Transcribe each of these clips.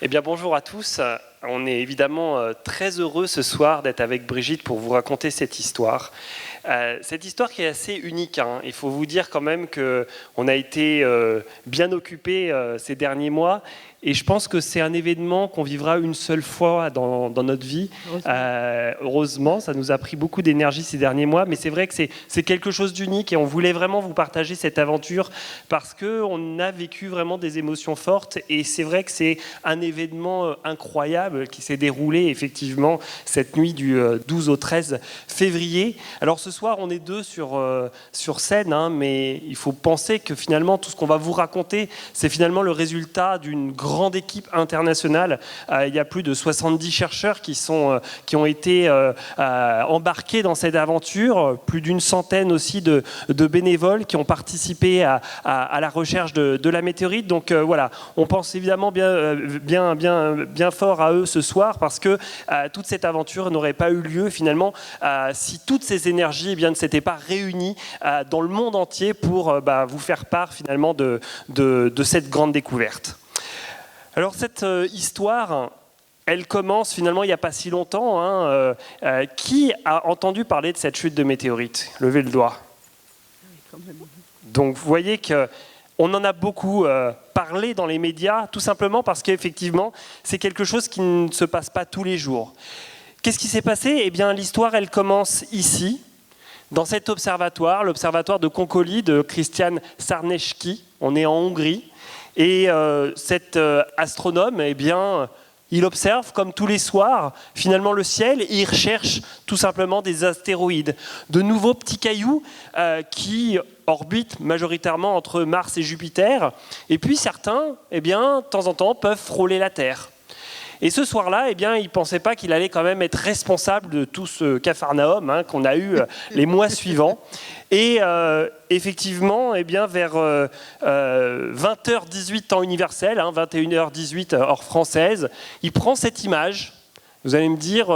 Eh bien, bonjour à tous. On est évidemment très heureux ce soir d'être avec Brigitte pour vous raconter cette histoire. Cette histoire qui est assez unique. Il faut vous dire quand même qu'on a été bien occupés ces derniers mois. Et je pense que c'est un événement qu'on vivra une seule fois dans notre vie. Heureusement, ça nous a pris beaucoup d'énergie ces derniers mois. Mais c'est vrai que c'est quelque chose d'unique. Et on voulait vraiment vous partager cette aventure parce qu'on a vécu vraiment des émotions fortes. Et c'est vrai que c'est un événement incroyable qui s'est déroulé effectivement cette nuit du 12 au 13 février. Alors ce soir, on est deux sur scène. Mais il faut penser que finalement, tout ce qu'on va vous raconter, c'est finalement le résultat d'une grande équipe internationale. Il y a plus de 70 chercheurs qui ont été embarqués dans cette aventure, plus d'une centaine aussi de bénévoles qui ont participé à la recherche de la météorite. Donc voilà, on pense évidemment bien fort à eux ce soir parce que toute cette aventure n'aurait pas eu lieu finalement si toutes ces énergies ne s'étaient pas réunies dans le monde entier pour vous faire part finalement de cette grande découverte. Alors cette histoire, elle commence finalement il n'y a pas si longtemps. Qui a entendu parler de cette chute de météorite? Levez le doigt. Donc vous voyez qu'on en a beaucoup parlé dans les médias, tout simplement parce qu'effectivement, c'est quelque chose qui ne se passe pas tous les jours. Qu'est-ce qui s'est passé? Eh bien, l'histoire, elle commence ici, dans cet observatoire, l'observatoire de Konkoly de Krisztián Sárneczky. On est en Hongrie. Et cet astronome, eh bien, il observe, comme tous les soirs, finalement le ciel et il recherche tout simplement des astéroïdes, de nouveaux petits cailloux qui orbitent majoritairement entre Mars et Jupiter. Et puis certains, eh bien, de temps en temps, peuvent frôler la Terre. Et ce soir-là, eh bien, il ne pensait pas qu'il allait quand même être responsable de tout ce capharnaüm qu'on a eu les mois suivants. Et effectivement, eh bien, vers 20h18 temps universel, 21h18 heure française, il prend cette image. Vous allez me dire,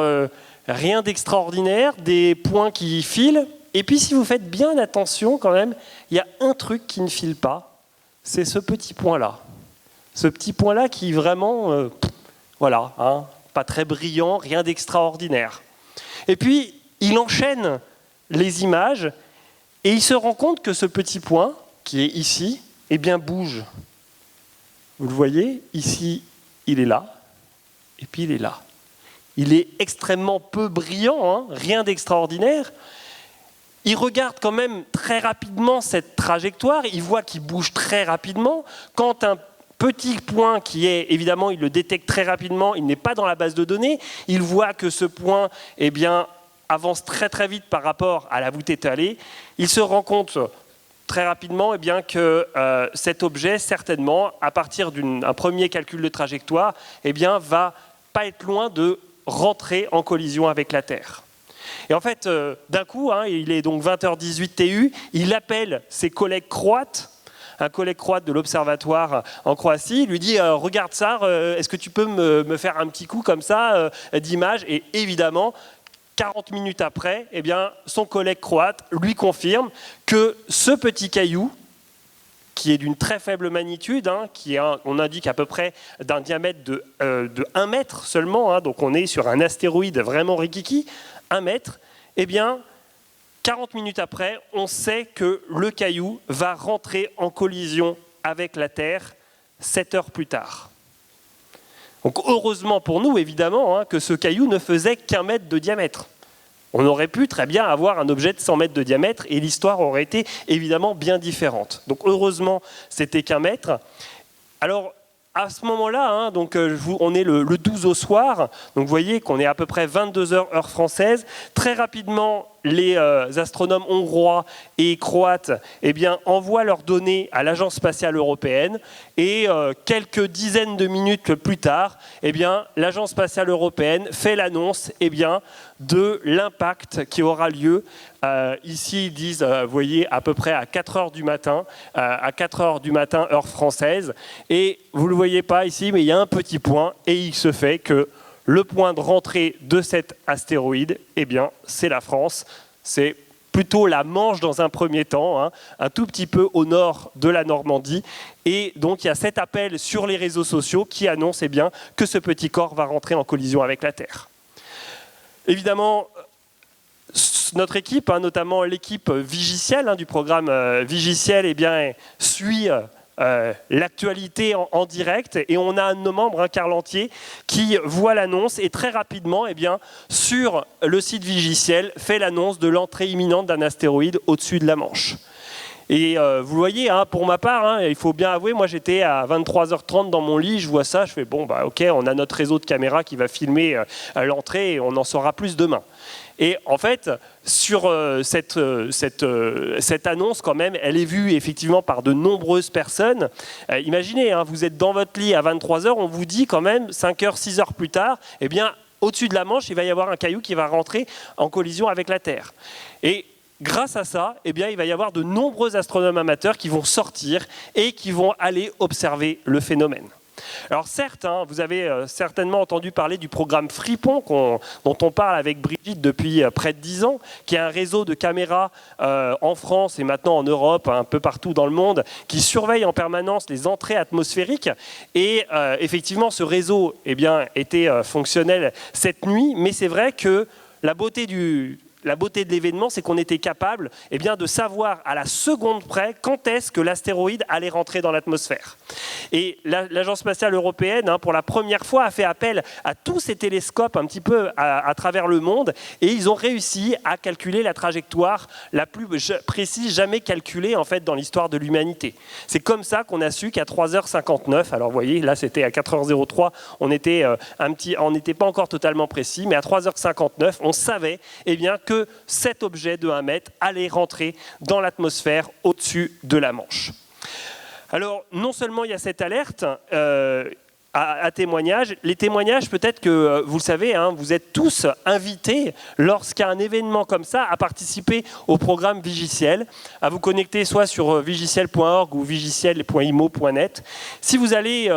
rien d'extraordinaire, des points qui filent. Et puis si vous faites bien attention quand même, il y a un truc qui ne file pas, c'est ce petit point-là. Ce petit point-là qui vraiment... Voilà, pas très brillant, rien d'extraordinaire. Et puis, il enchaîne les images et il se rend compte que ce petit point, qui est ici, eh bien, bouge. Vous le voyez, ici, il est là, et puis il est là. Il est extrêmement peu brillant, rien d'extraordinaire. Il regarde quand même très rapidement cette trajectoire, il voit qu'il bouge très rapidement. Quand un petit point qui est, évidemment, il le détecte très rapidement, il n'est pas dans la base de données, il voit que ce point eh bien, avance très très vite par rapport à la voûte étalée, il se rend compte très rapidement eh bien, que cet objet, certainement, à partir d'un premier calcul de trajectoire, eh bien, va pas être loin de rentrer en collision avec la Terre. Et en fait, d'un coup, il est donc 20h18 TU, il appelle ses collègues croates, un collègue croate de l'observatoire en Croatie, lui dit « Regarde ça, est-ce que tu peux me faire un petit coup comme ça d'image ?» Et évidemment, 40 minutes après, eh bien, son collègue croate lui confirme que ce petit caillou, qui est d'une très faible magnitude, on indique à peu près d'un diamètre de 1 mètre seulement, donc on est sur un astéroïde vraiment rikiki, 1 mètre, eh bien, 40 minutes après, on sait que le caillou va rentrer en collision avec la Terre 7 heures plus tard. Donc heureusement pour nous, évidemment, que ce caillou ne faisait qu'1 mètre de diamètre. On aurait pu très bien avoir un objet de 100 mètres de diamètre et l'histoire aurait été évidemment bien différente. Donc heureusement, c'était qu'1 mètre. Alors, à ce moment-là, donc, on est le 12 au soir, donc vous voyez qu'on est à peu près 22h heure française. Très rapidement, les astronomes hongrois et croates envoient leurs données à l'Agence spatiale européenne et quelques dizaines de minutes plus tard, l'Agence spatiale européenne fait l'annonce de l'impact qui aura lieu. Ici, ils disent, vous voyez, à peu près à 4 heures du matin, heure française. Et vous ne le voyez pas ici, mais il y a un petit point, et il se fait que le point de rentrée de cet astéroïde, c'est la France. C'est plutôt la Manche dans un premier temps, un tout petit peu au nord de la Normandie. Et donc, il y a cet appel sur les réseaux sociaux qui annonce que ce petit corps va rentrer en collision avec la Terre. Évidemment, notre équipe, notamment l'équipe Vigiciel du programme Vigiciel, suit l'actualité en direct. Et on a un de nos membres, Carl Lantier, qui voit l'annonce et très rapidement, sur le site Vigiciel, fait l'annonce de l'entrée imminente d'un astéroïde au-dessus de la Manche. Et vous voyez, pour ma part, il faut bien avouer, moi j'étais à 23h30 dans mon lit, je vois ça, je fais bon, ok, on a notre réseau de caméras qui va filmer l'entrée et on en saura plus demain. Et en fait, sur cette annonce, quand même, elle est vue effectivement par de nombreuses personnes. Imaginez, vous êtes dans votre lit à 23h, on vous dit quand même 5h, 6h plus tard, au-dessus de la Manche, il va y avoir un caillou qui va rentrer en collision avec la Terre. Et grâce à ça, il va y avoir de nombreux astronomes amateurs qui vont sortir et qui vont aller observer le phénomène. Alors certes, vous avez certainement entendu parler du programme Fripon dont on parle avec Brigitte depuis près de 10 ans, qui est un réseau de caméras en France et maintenant en Europe, un peu partout dans le monde, qui surveille en permanence les entrées atmosphériques. Et effectivement, ce réseau était fonctionnel cette nuit, mais c'est vrai que la beauté de l'événement, c'est qu'on était capable de savoir à la seconde près quand est-ce que l'astéroïde allait rentrer dans l'atmosphère. Et l'Agence spatiale européenne, pour la première fois, a fait appel à tous ces télescopes un petit peu à travers le monde et ils ont réussi à calculer la trajectoire la plus précise jamais calculée en fait, dans l'histoire de l'humanité. C'est comme ça qu'on a su qu'à 3h59, alors vous voyez, là c'était à 4h03, on n'était pas encore totalement précis, mais à 3h59, on savait que cet objet de 1 mètre allait rentrer dans l'atmosphère au-dessus de la Manche. Alors, non seulement il y a cette alerte à témoignages, les témoignages, peut-être que vous le savez, vous êtes tous invités, lorsqu'il y a un événement comme ça, à participer au programme Vigiciel, à vous connecter soit sur vigiciel.org ou vigiciel.imo.net. Si vous allez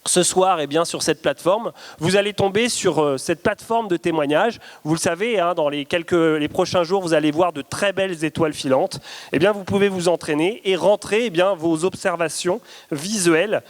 ce soir, sur cette plateforme, vous allez tomber sur cette plateforme de témoignages. Vous le savez, dans les prochains jours, vous allez voir de très belles étoiles filantes. Vous pouvez vous entraîner et rentrer vos observations visuelles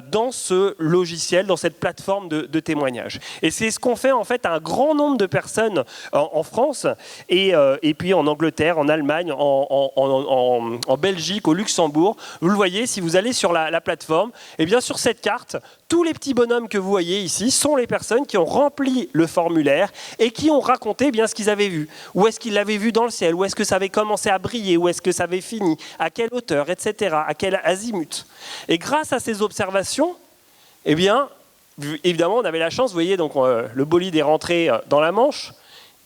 dans ce logiciel, dans cette plateforme de témoignages. Et c'est ce qu'on fait en fait à un grand nombre de personnes en France et puis en Angleterre, en Allemagne, en Belgique, au Luxembourg. Vous le voyez, si vous allez sur la plateforme, sur cette carte, tous les petits bonhommes que vous voyez ici sont les personnes qui ont rempli le formulaire et qui ont raconté ce qu'ils avaient vu. Où est-ce qu'ils l'avaient vu dans le ciel, où est-ce que ça avait commencé à briller, où est-ce que ça avait fini, à quelle hauteur, etc., à quel azimut. Et grâce à ces observations, évidemment, on avait la chance, vous voyez, donc, le bolide est rentré dans la Manche,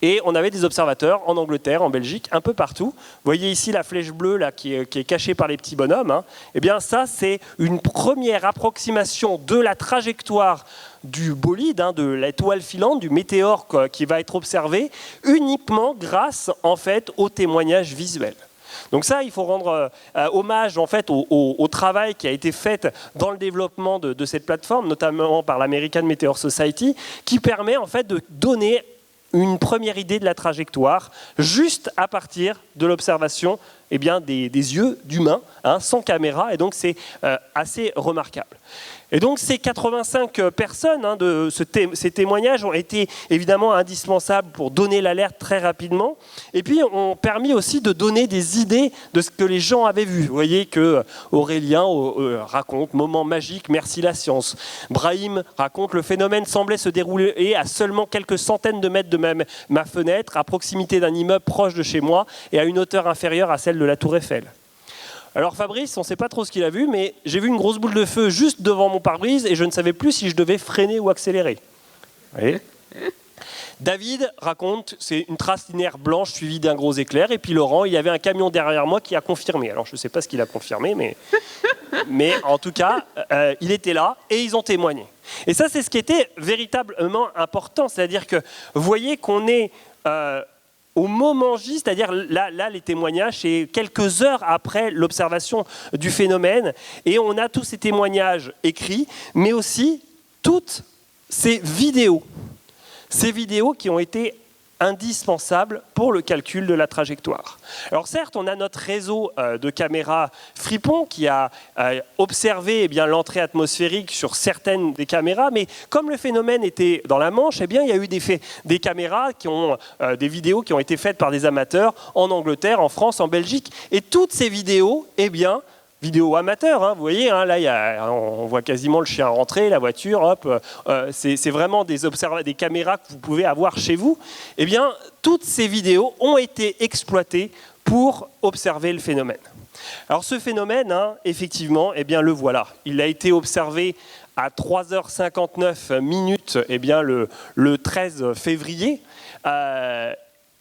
et on avait des observateurs en Angleterre, en Belgique, un peu partout. Vous voyez ici la flèche bleue là, qui est cachée par les petits bonhommes. Ça, c'est une première approximation de la trajectoire du bolide, de l'étoile filante, du météore qui va être observé, uniquement grâce en fait, aux témoignages visuels. Donc ça, il faut rendre hommage en fait, au travail qui a été fait dans le développement de cette plateforme, notamment par l'American Meteor Society, qui permet en fait, de donner une première idée de la trajectoire, juste à partir de l'observation des yeux d'humains, sans caméra, et donc c'est assez remarquable. Et donc ces 85 personnes ces témoignages ont été évidemment indispensables pour donner l'alerte très rapidement, et puis ont permis aussi de donner des idées de ce que les gens avaient vu. Vous voyez que Aurélien raconte « Moment magique, merci la science ». Brahim raconte « Le phénomène semblait se dérouler à seulement quelques centaines de mètres de ma fenêtre, à proximité d'un immeuble proche de chez moi et à une hauteur inférieure à celle de la Tour Eiffel ». Alors Fabrice, on ne sait pas trop ce qu'il a vu, mais j'ai vu une grosse boule de feu juste devant mon pare-brise et je ne savais plus si je devais freiner ou accélérer. Vous voyez ? David raconte, c'est une trace linéaire blanche suivie d'un gros éclair. Et puis Laurent, il y avait un camion derrière moi qui a confirmé. Alors je ne sais pas ce qu'il a confirmé, mais en tout cas, il était là et ils ont témoigné. Et ça, c'est ce qui était véritablement important. C'est-à-dire que vous voyez qu'on est au moment J, c'est-à-dire là, les témoignages, c'est quelques heures après l'observation du phénomène. Et on a tous ces témoignages écrits, mais aussi toutes ces vidéos. Ces vidéos qui ont été indispensables pour le calcul de la trajectoire. Alors certes, on a notre réseau de caméras Fripon qui a observé l'entrée atmosphérique sur certaines des caméras, mais comme le phénomène était dans la Manche, il y a eu des caméras qui ont des vidéos qui ont été faites par des amateurs en Angleterre, en France, en Belgique, et toutes ces vidéos, vidéo amateur, vous voyez, là on voit quasiment le chien rentrer, la voiture, hop, c'est vraiment des caméras que vous pouvez avoir chez vous. Toutes ces vidéos ont été exploitées pour observer le phénomène. Alors ce phénomène, effectivement, le voilà. Il a été observé à 3h59 minutes, le 13 février.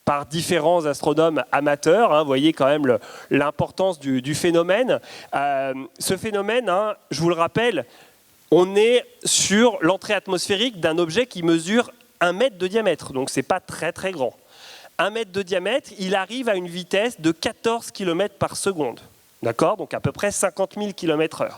Par différents astronomes amateurs. Vous voyez quand même l'importance du phénomène. Ce phénomène, je vous le rappelle, on est sur l'entrée atmosphérique d'un objet qui mesure 1 mètre de diamètre, donc ce n'est pas très très grand. 1 mètre de diamètre, il arrive à une vitesse de 14 km par seconde. D'accord ? Donc à peu près 50 000 km/h.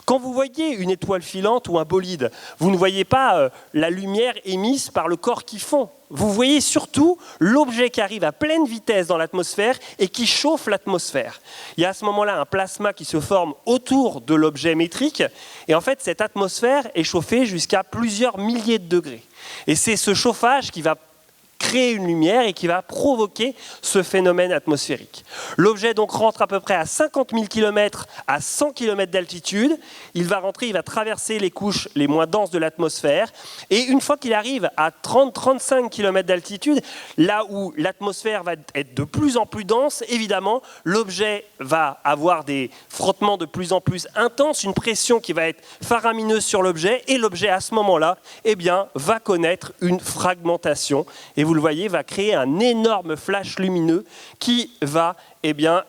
Quand vous voyez une étoile filante ou un bolide, vous ne voyez pas la lumière émise par le corps qui fond. Vous voyez surtout l'objet qui arrive à pleine vitesse dans l'atmosphère et qui chauffe l'atmosphère. Il y a à ce moment-là un plasma qui se forme autour de l'objet métrique. Et en fait, cette atmosphère est chauffée jusqu'à plusieurs milliers de degrés. Et c'est ce chauffage qui va créer une lumière et qui va provoquer ce phénomène atmosphérique. L'objet donc rentre à peu près à 50 000 km à 100 km d'altitude. Il va traverser les couches les moins denses de l'atmosphère. Et une fois qu'il arrive à 30-35 km d'altitude, là où l'atmosphère va être de plus en plus dense, évidemment, l'objet va avoir des frottements de plus en plus intenses, une pression qui va être faramineuse sur l'objet, et l'objet à ce moment-là, va connaître une fragmentation. Et vous le voyez, va créer un énorme flash lumineux qui va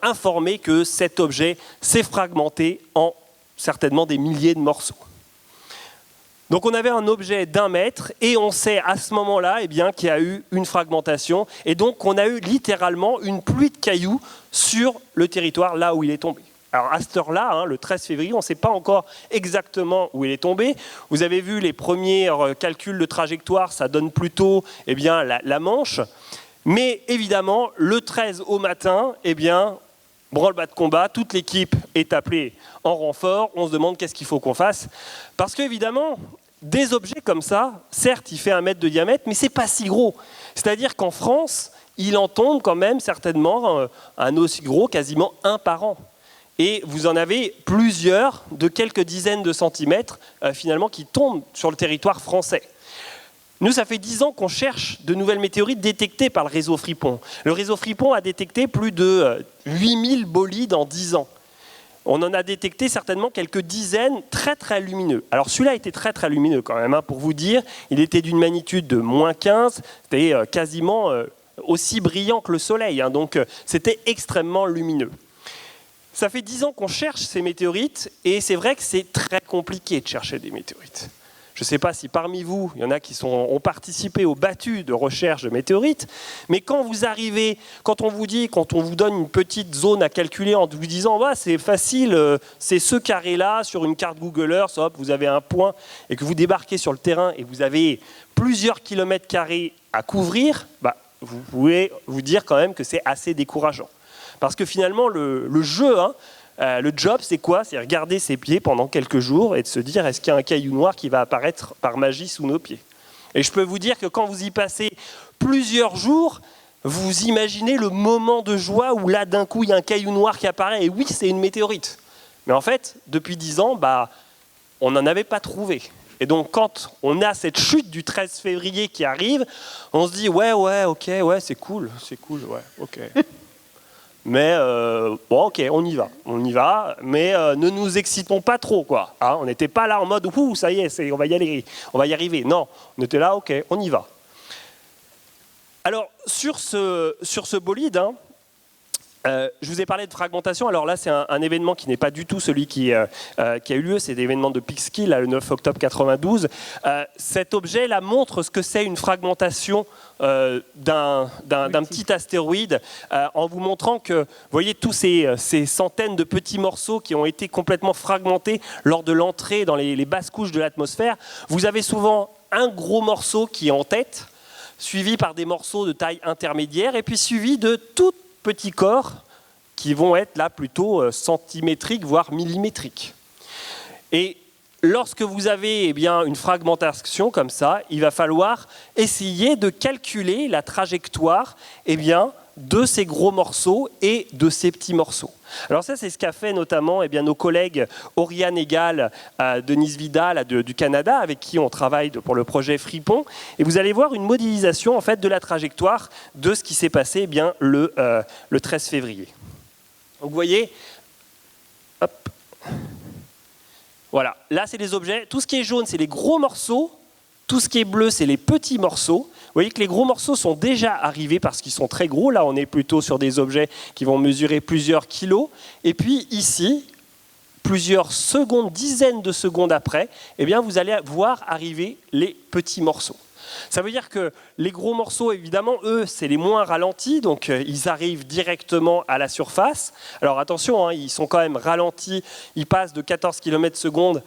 informer que cet objet s'est fragmenté en certainement des milliers de morceaux. Donc on avait un objet d'1 mètre et on sait à ce moment-là qu'il y a eu une fragmentation et donc on a eu littéralement une pluie de cailloux sur le territoire là où il est tombé. Alors à cette heure-là, le 13 février, on ne sait pas encore exactement où il est tombé. Vous avez vu les premiers calculs de trajectoire, ça donne plutôt la Manche. Mais évidemment, le 13 au matin, branle-bas de combat, toute l'équipe est appelée en renfort. On se demande qu'est-ce qu'il faut qu'on fasse. Parce qu'évidemment, des objets comme ça, certes, il fait 1 mètre de diamètre, mais ce n'est pas si gros. C'est-à-dire qu'en France, il en tombe quand même certainement un aussi gros, quasiment 1 par an. Et vous en avez plusieurs de quelques dizaines de centimètres finalement qui tombent sur le territoire français. Nous, ça fait 10 ans qu'on cherche de nouvelles météorites détectées par le réseau Fripon. Le réseau Fripon a détecté plus de 8000 bolides en 10 ans. On en a détecté certainement quelques dizaines très très lumineux. Alors celui-là était très très lumineux quand même, pour vous dire. Il était d'une magnitude de -15, c'était quasiment aussi brillant que le Soleil, donc c'était extrêmement lumineux. Ça fait 10 ans qu'on cherche ces météorites et c'est vrai que c'est très compliqué de chercher des météorites. Je ne sais pas si parmi vous, il y en a qui ont participé aux battues de recherche de météorites, mais quand on vous donne une petite zone à calculer en vous disant c'est facile, c'est ce carré-là sur une carte Google Earth, hop, vous avez un point et que vous débarquez sur le terrain et vous avez plusieurs kilomètres carrés à couvrir, vous pouvez vous dire quand même que c'est assez décourageant. Parce que finalement, le jeu, le job, c'est quoi ? C'est regarder ses pieds pendant quelques jours et de se dire est-ce qu'il y a un caillou noir qui va apparaître par magie sous nos pieds ? Et je peux vous dire que quand vous y passez plusieurs jours, vous imaginez le moment de joie où là, d'un coup, il y a un caillou noir qui apparaît et oui, c'est une météorite. Mais en fait, depuis 10 ans, on n'en avait pas trouvé. Et donc, quand on a cette chute du 13 février qui arrive, on se dit ok, c'est cool, ouais, ok. Mais ok, on y va, mais ne nous excitons pas trop, quoi. On n'était pas là en mode ça y est, on va y arriver. Non, on était là, ok, on y va. Alors, sur ce bolide, hein, je vous ai parlé de fragmentation. Alors là, c'est un événement qui n'est pas du tout celui qui a eu lieu. C'est l'événement de Peekskill, le 9 octobre 92. Cet objet là montre ce que c'est une fragmentation d'un petit astéroïde, en vous montrant que, vous voyez, tous ces centaines de petits morceaux qui ont été complètement fragmentés lors de l'entrée dans les basses couches de l'atmosphère. Vous avez souvent un gros morceau qui est en tête, suivi par des morceaux de taille intermédiaire, et puis suivi de tout petits corps qui vont être là plutôt centimétriques, voire millimétriques. Et lorsque vous avez une fragmentation comme ça, il va falloir essayer de calculer la trajectoire de ces gros morceaux et de ces petits morceaux. Alors ça, c'est ce qu'a fait notamment nos collègues Oriane Egal, Denise Vidal du Canada, avec qui on travaille pour le projet Fripon. Et vous allez voir une modélisation en fait, de la trajectoire de ce qui s'est passé le 13 février. Donc vous voyez, hop, voilà, là c'est les objets. Tout ce qui est jaune, c'est les gros morceaux. Tout ce qui est bleu, c'est les petits morceaux. Vous voyez que les gros morceaux sont déjà arrivés parce qu'ils sont très gros. Là, on est plutôt sur des objets qui vont mesurer plusieurs kilos. Et puis ici, plusieurs secondes, dizaines de secondes après, vous allez voir arriver les petits morceaux. Ça veut dire que les gros morceaux, évidemment, eux, c'est les moins ralentis, donc ils arrivent directement à la surface. Alors attention, hein, ils sont quand même ralentis, ils passent de 14 km/s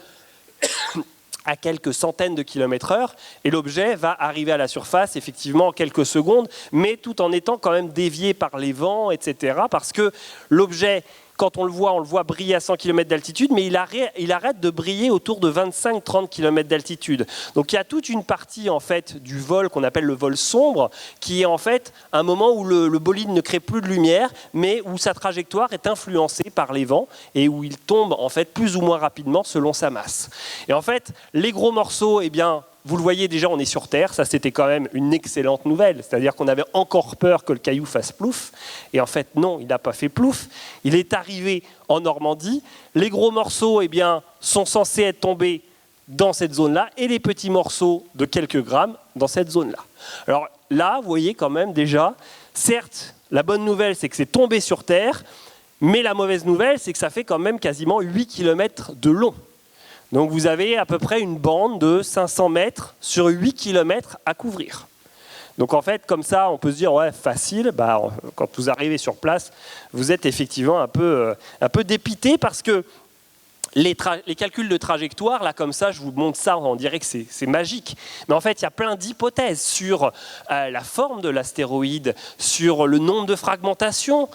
à quelques centaines de km/h, et l'objet va arriver à la surface, effectivement, en quelques secondes, mais tout en étant quand même dévié par les vents, etc., parce que l'objet, quand on le voit briller à 100 km d'altitude, mais il arrête de briller autour de 25-30 km d'altitude. Donc il y a toute une partie en fait, du vol qu'on appelle le vol sombre, qui est en fait un moment où le bolide ne crée plus de lumière, mais où sa trajectoire est influencée par les vents et où il tombe en fait, plus ou moins rapidement selon sa masse. Et en fait, les gros morceaux, vous le voyez déjà, on est sur Terre, ça c'était quand même une excellente nouvelle, c'est-à-dire qu'on avait encore peur que le caillou fasse plouf, et en fait non, il n'a pas fait plouf, il est arrivé en Normandie, les gros morceaux sont censés être tombés dans cette zone-là, et les petits morceaux de quelques grammes dans cette zone-là. Alors là, vous voyez quand même déjà, certes, la bonne nouvelle c'est que c'est tombé sur Terre, mais la mauvaise nouvelle c'est que ça fait quand même quasiment 8 km de long. Donc vous avez à peu près une bande de 500 mètres sur 8 km à couvrir. Donc en fait, comme ça, on peut se dire, ouais, facile. Quand vous arrivez sur place, vous êtes effectivement un peu dépité parce que les calculs de trajectoire, là comme ça, je vous montre ça, on dirait que c'est magique. Mais en fait, il y a plein d'hypothèses sur la forme de l'astéroïde, sur le nombre de fragmentations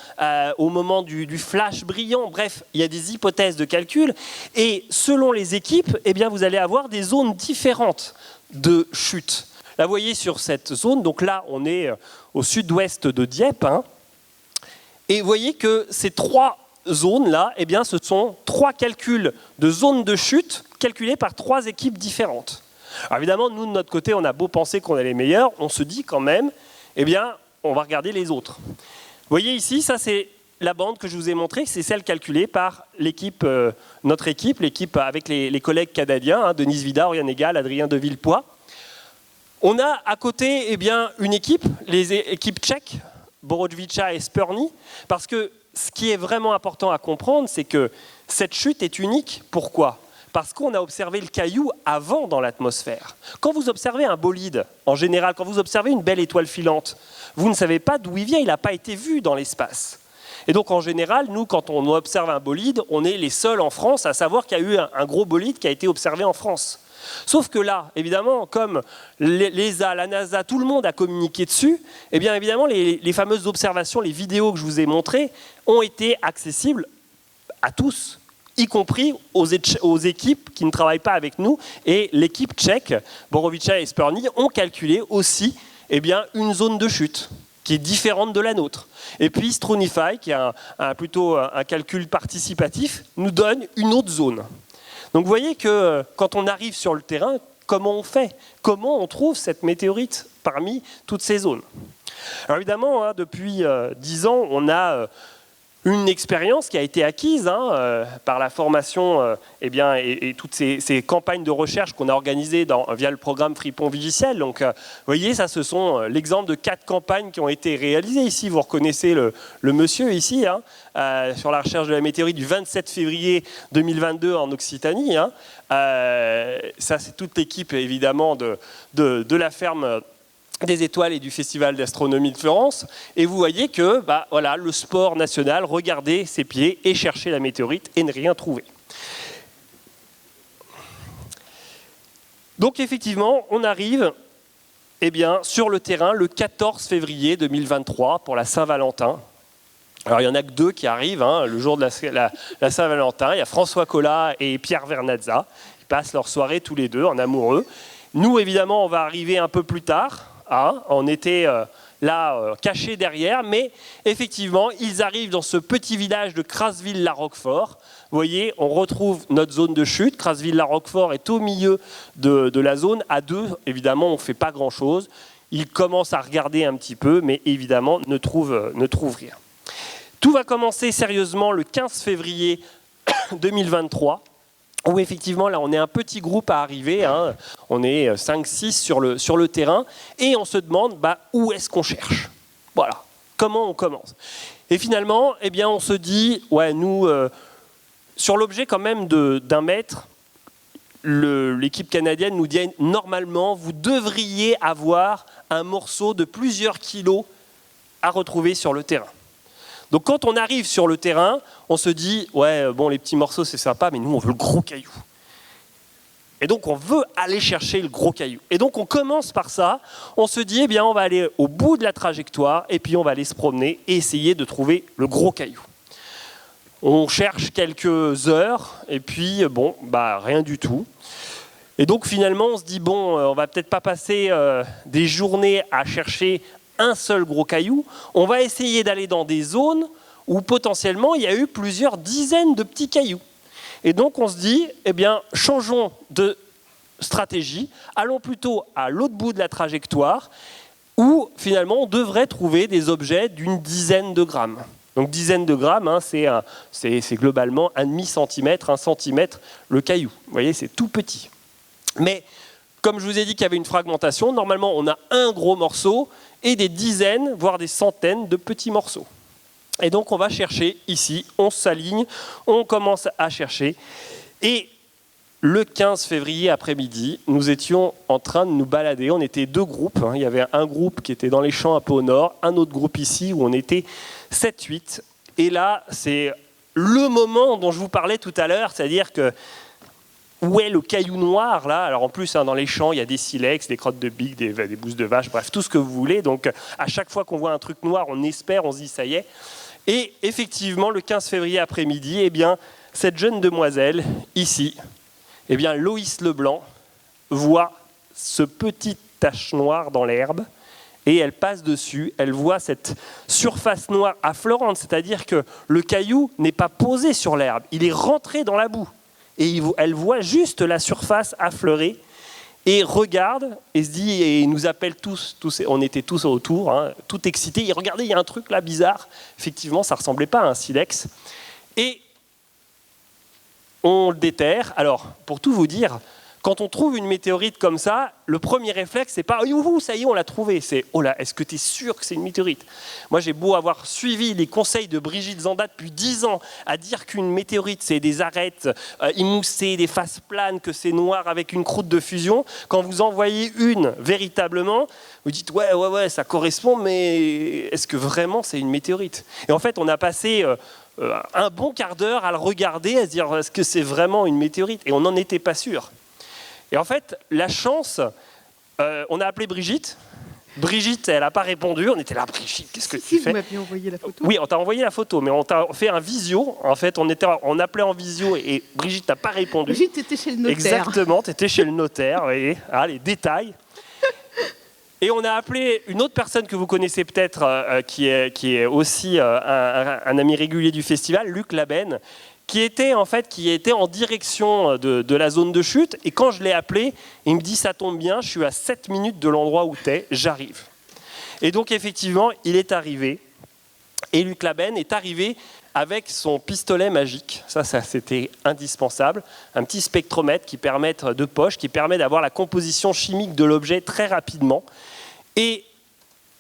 au moment du flash brillant. Bref, il y a des hypothèses de calcul. Et selon les équipes, vous allez avoir des zones différentes de chute. Là, vous voyez sur cette zone, donc là, on est au sud-ouest de Dieppe. Hein, et vous voyez que ces trois zones-là, ce sont 3 calculs de zones de chute calculés par 3 équipes différentes. Alors évidemment, nous, de notre côté, on a beau penser qu'on est les meilleurs, on se dit quand même, on va regarder les autres. Vous voyez ici, ça c'est la bande que je vous ai montrée, c'est celle calculée par l'équipe, notre équipe, l'équipe avec les collègues canadiens, hein, Denise Vidal, Oriane Egal, Adrien de Villepoix. On a à côté une équipe, les équipes tchèques, Borodvicha et Spurny, parce que ce qui est vraiment important à comprendre, c'est que cette chute est unique. Pourquoi ? Parce qu'on a observé le caillou avant dans l'atmosphère. Quand vous observez un bolide, en général, quand vous observez une belle étoile filante, vous ne savez pas d'où il vient, il n'a pas été vu dans l'espace. Et donc en général, nous, quand on observe un bolide, on est les seuls en France à savoir qu'il y a eu un gros bolide qui a été observé en France. Sauf que là, évidemment, comme l'ESA, la NASA, tout le monde a communiqué dessus, évidemment, les fameuses observations, les vidéos que je vous ai montrées, ont été accessibles à tous, y compris aux équipes qui ne travaillent pas avec nous. Et l'équipe tchèque, Borodvicha et Spurny, ont calculé aussi une zone de chute qui est différente de la nôtre. Et puis Strunify, qui a plutôt un calcul participatif, nous donne une autre zone. Donc vous voyez que quand on arrive sur le terrain, comment on fait ? Comment on trouve cette météorite parmi toutes ces zones ? Alors évidemment, hein, depuis 10 ans, on a une expérience qui a été acquise par la formation et toutes ces campagnes de recherche qu'on a organisées via le programme Fripon Vigiciel. Donc, vous voyez, ça, ce sont l'exemple de 4 campagnes qui ont été réalisées ici. Vous reconnaissez le monsieur ici, sur la recherche de la météorite du 27 février 2022 en Occitanie. Ça, c'est toute l'équipe, évidemment, de la ferme des étoiles et du Festival d'astronomie de Florence, et vous voyez que voilà, le sport national, regarder ses pieds et chercher la météorite et ne rien trouver. Donc effectivement, on arrive sur le terrain le 14 février 2023 pour la Saint-Valentin. Alors il n'y en a que 2 qui arrivent, le jour de la Saint-Valentin. Il y a François Collat et Pierre Vernazza. Ils passent leur soirée tous les deux en amoureux. Nous, évidemment, on va arriver un peu plus tard. On était là, cachés derrière, mais effectivement, ils arrivent dans ce petit village de Crasville-la-Roquefort. Vous voyez, on retrouve notre zone de chute. Crasville-la-Roquefort est au milieu de la zone. À 2, évidemment, on ne fait pas grand-chose. Ils commencent à regarder un petit peu, mais évidemment, ne trouvent rien. Tout va commencer sérieusement le 15 février 2023. Où effectivement, là, on est un petit groupe à arriver, on est 5-6 sur le terrain, et on se demande où est-ce qu'on cherche. Voilà, comment on commence. Et finalement, on se dit, nous, sur l'objet quand même d'1 mètre, l'équipe canadienne nous dit, normalement, vous devriez avoir un morceau de plusieurs kilos à retrouver sur le terrain. Donc quand on arrive sur le terrain, on se dit, les petits morceaux c'est sympa, mais nous on veut le gros caillou. Et donc on veut aller chercher le gros caillou. Et donc on commence par ça, on se dit, on va aller au bout de la trajectoire, et puis on va aller se promener et essayer de trouver le gros caillou. On cherche quelques heures, et puis rien du tout. Et donc finalement on se dit, on va peut-être pas passer des journées à chercher un seul gros caillou, on va essayer d'aller dans des zones où potentiellement il y a eu plusieurs dizaines de petits cailloux. Et donc on se dit, changeons de stratégie, allons plutôt à l'autre bout de la trajectoire, où finalement on devrait trouver des objets d'une dizaine de grammes. Donc dizaine de grammes, c'est globalement 1,5 centimètre, 1 centimètre le caillou. Vous voyez, c'est tout petit. Mais comme je vous ai dit qu'il y avait une fragmentation, normalement on a un gros morceau et des dizaines, voire des centaines de petits morceaux. Et donc on va chercher ici, on s'aligne, on commence à chercher. Et le 15 février après-midi, nous étions en train de nous balader. On était 2 groupes. Il y avait un groupe qui était dans les champs un peu au nord, un autre groupe ici où on était 7-8. Et là, c'est le moment dont je vous parlais tout à l'heure, c'est-à-dire que où est le caillou noir là? Alors en plus, dans les champs, il y a des silex, des crottes de bique, des bousses de vache, bref, tout ce que vous voulez. Donc à chaque fois qu'on voit un truc noir, on espère, on se dit ça y est. Et effectivement, le 15 février après-midi, cette jeune demoiselle, ici, Loïs Leblanc, voit ce petit tache noire dans l'herbe et elle passe dessus, elle voit cette surface noire affleurante, c'est-à-dire que le caillou n'est pas posé sur l'herbe, il est rentré dans la boue. Et elle voit juste la surface affleurée et regarde et se dit, et nous appelle tous on était tous autour, tout excités, et regardez, il y a un truc là bizarre. Effectivement, ça ne ressemblait pas à un silex. Et on le déterre. Alors, pour tout vous dire, quand on trouve une météorite comme ça, le premier réflexe, c'est pas « youhou, ça y est, on l'a trouvé ». C'est « oh là, est-ce que tu es sûr que c'est une météorite ?» Moi, j'ai beau avoir suivi les conseils de Brigitte Zanda depuis 10 ans à dire qu'une météorite, c'est des arêtes émoussées, des faces planes, que c'est noir avec une croûte de fusion. Quand vous en voyez une véritablement, vous dites « ouais, ça correspond, mais est-ce que vraiment c'est une météorite ?» Et en fait, on a passé un bon quart d'heure à le regarder, à se dire « est-ce que c'est vraiment une météorite ?» Et on n'en était pas sûr. Et en fait, la chance, on a appelé Brigitte. Brigitte, elle n'a pas répondu. On était là, Brigitte, qu'est-ce que tu fais ? Vous m'aviez envoyé la photo. Oui, on t'a envoyé la photo, mais on t'a fait un visio. En fait, on appelait en visio et Brigitte n'a pas répondu. Brigitte, tu étais chez le notaire. Exactement, tu étais chez le notaire. Vous voyez, les détails. Et on a appelé une autre personne que vous connaissez peut-être, qui est aussi un ami régulier du festival, Luc Labenne, qui était en direction de la zone de chute. Et quand je l'ai appelé, il me dit « ça tombe bien, je suis à 7 minutes de l'endroit où tu es, j'arrive ». Et donc effectivement, il est arrivé. Et Luc Laben est arrivé avec son pistolet magique. Ça c'était indispensable. Un petit spectromètre qui permet de poche, qui permet d'avoir la composition chimique de l'objet très rapidement. Et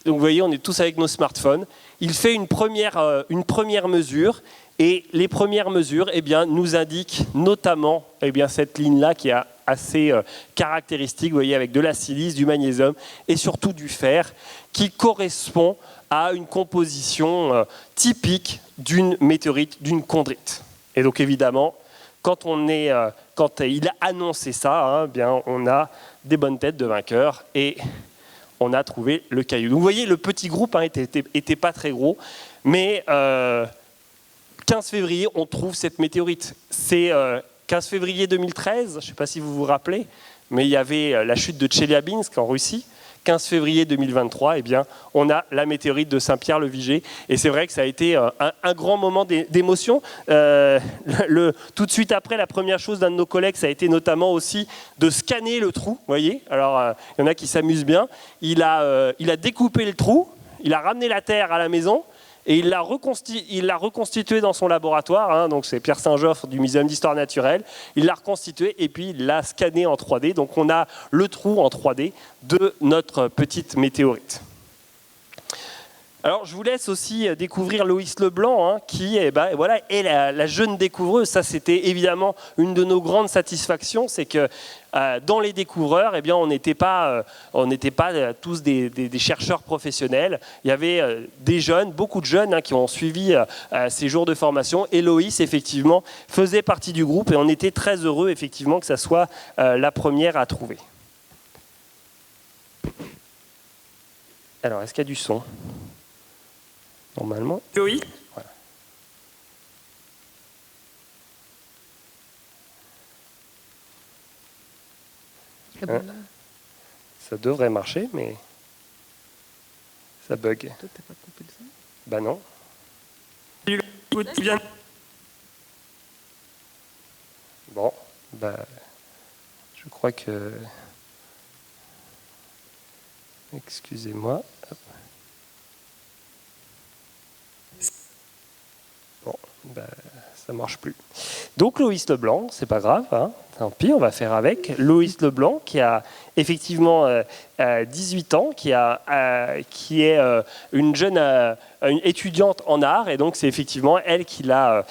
donc vous voyez, on est tous avec nos smartphones. Il fait une première mesure. Et les premières mesures nous indiquent notamment cette ligne-là qui est assez caractéristique, vous voyez, avec de la silice, du magnésium et surtout du fer, qui correspond à une composition typique d'une météorite, d'une chondrite. Et donc évidemment, quand il a annoncé ça, on a des bonnes têtes de vainqueurs et on a trouvé le caillou. Donc vous voyez, le petit groupe était pas très gros, mais 15 février, on trouve cette météorite. C'est 15 février 2013, je ne sais pas si vous vous rappelez, mais il y avait la chute de Tcheliabinsk en Russie. 15 février 2023, on a la météorite de Saint-Pierre-le-Viger. Et c'est vrai que ça a été un grand moment d'émotion. Tout de suite après, la première chose d'un de nos collègues, ça a été notamment aussi de scanner le trou. Vous voyez, alors il y en a qui s'amusent bien. Il a découpé le trou, il a ramené la terre à la maison, et il l'a reconstitué dans son laboratoire, donc c'est Pierre Saint-Joffre du Muséum d'Histoire Naturelle. Il l'a reconstitué et puis il l'a scanné en 3D. Donc on a le trou en 3D de notre petite météorite. Alors je vous laisse aussi découvrir Loïs Leblanc, qui est la jeune découvreuse. Ça, c'était évidemment une de nos grandes satisfactions, c'est que dans les découvreurs, on n'était pas tous des chercheurs professionnels. Il y avait des jeunes, beaucoup de jeunes qui ont suivi ces jours de formation. Et Loïs, effectivement, faisait partie du groupe et on était très heureux, effectivement, que ça soit la première à trouver. Alors, est-ce qu'il y a du son ? Normalement. Oui. Voilà. Ça devrait marcher, mais ça bug. Toi, t'as pas coupé le son ? Bah non. Bon, je crois que... Excusez-moi. Bon, ça marche plus. Donc Loïs Leblanc, c'est pas grave, tant pis, on va faire avec. Loïs Leblanc, qui a effectivement 18 ans, qui est une jeune une étudiante en art, et donc c'est effectivement elle qui l'a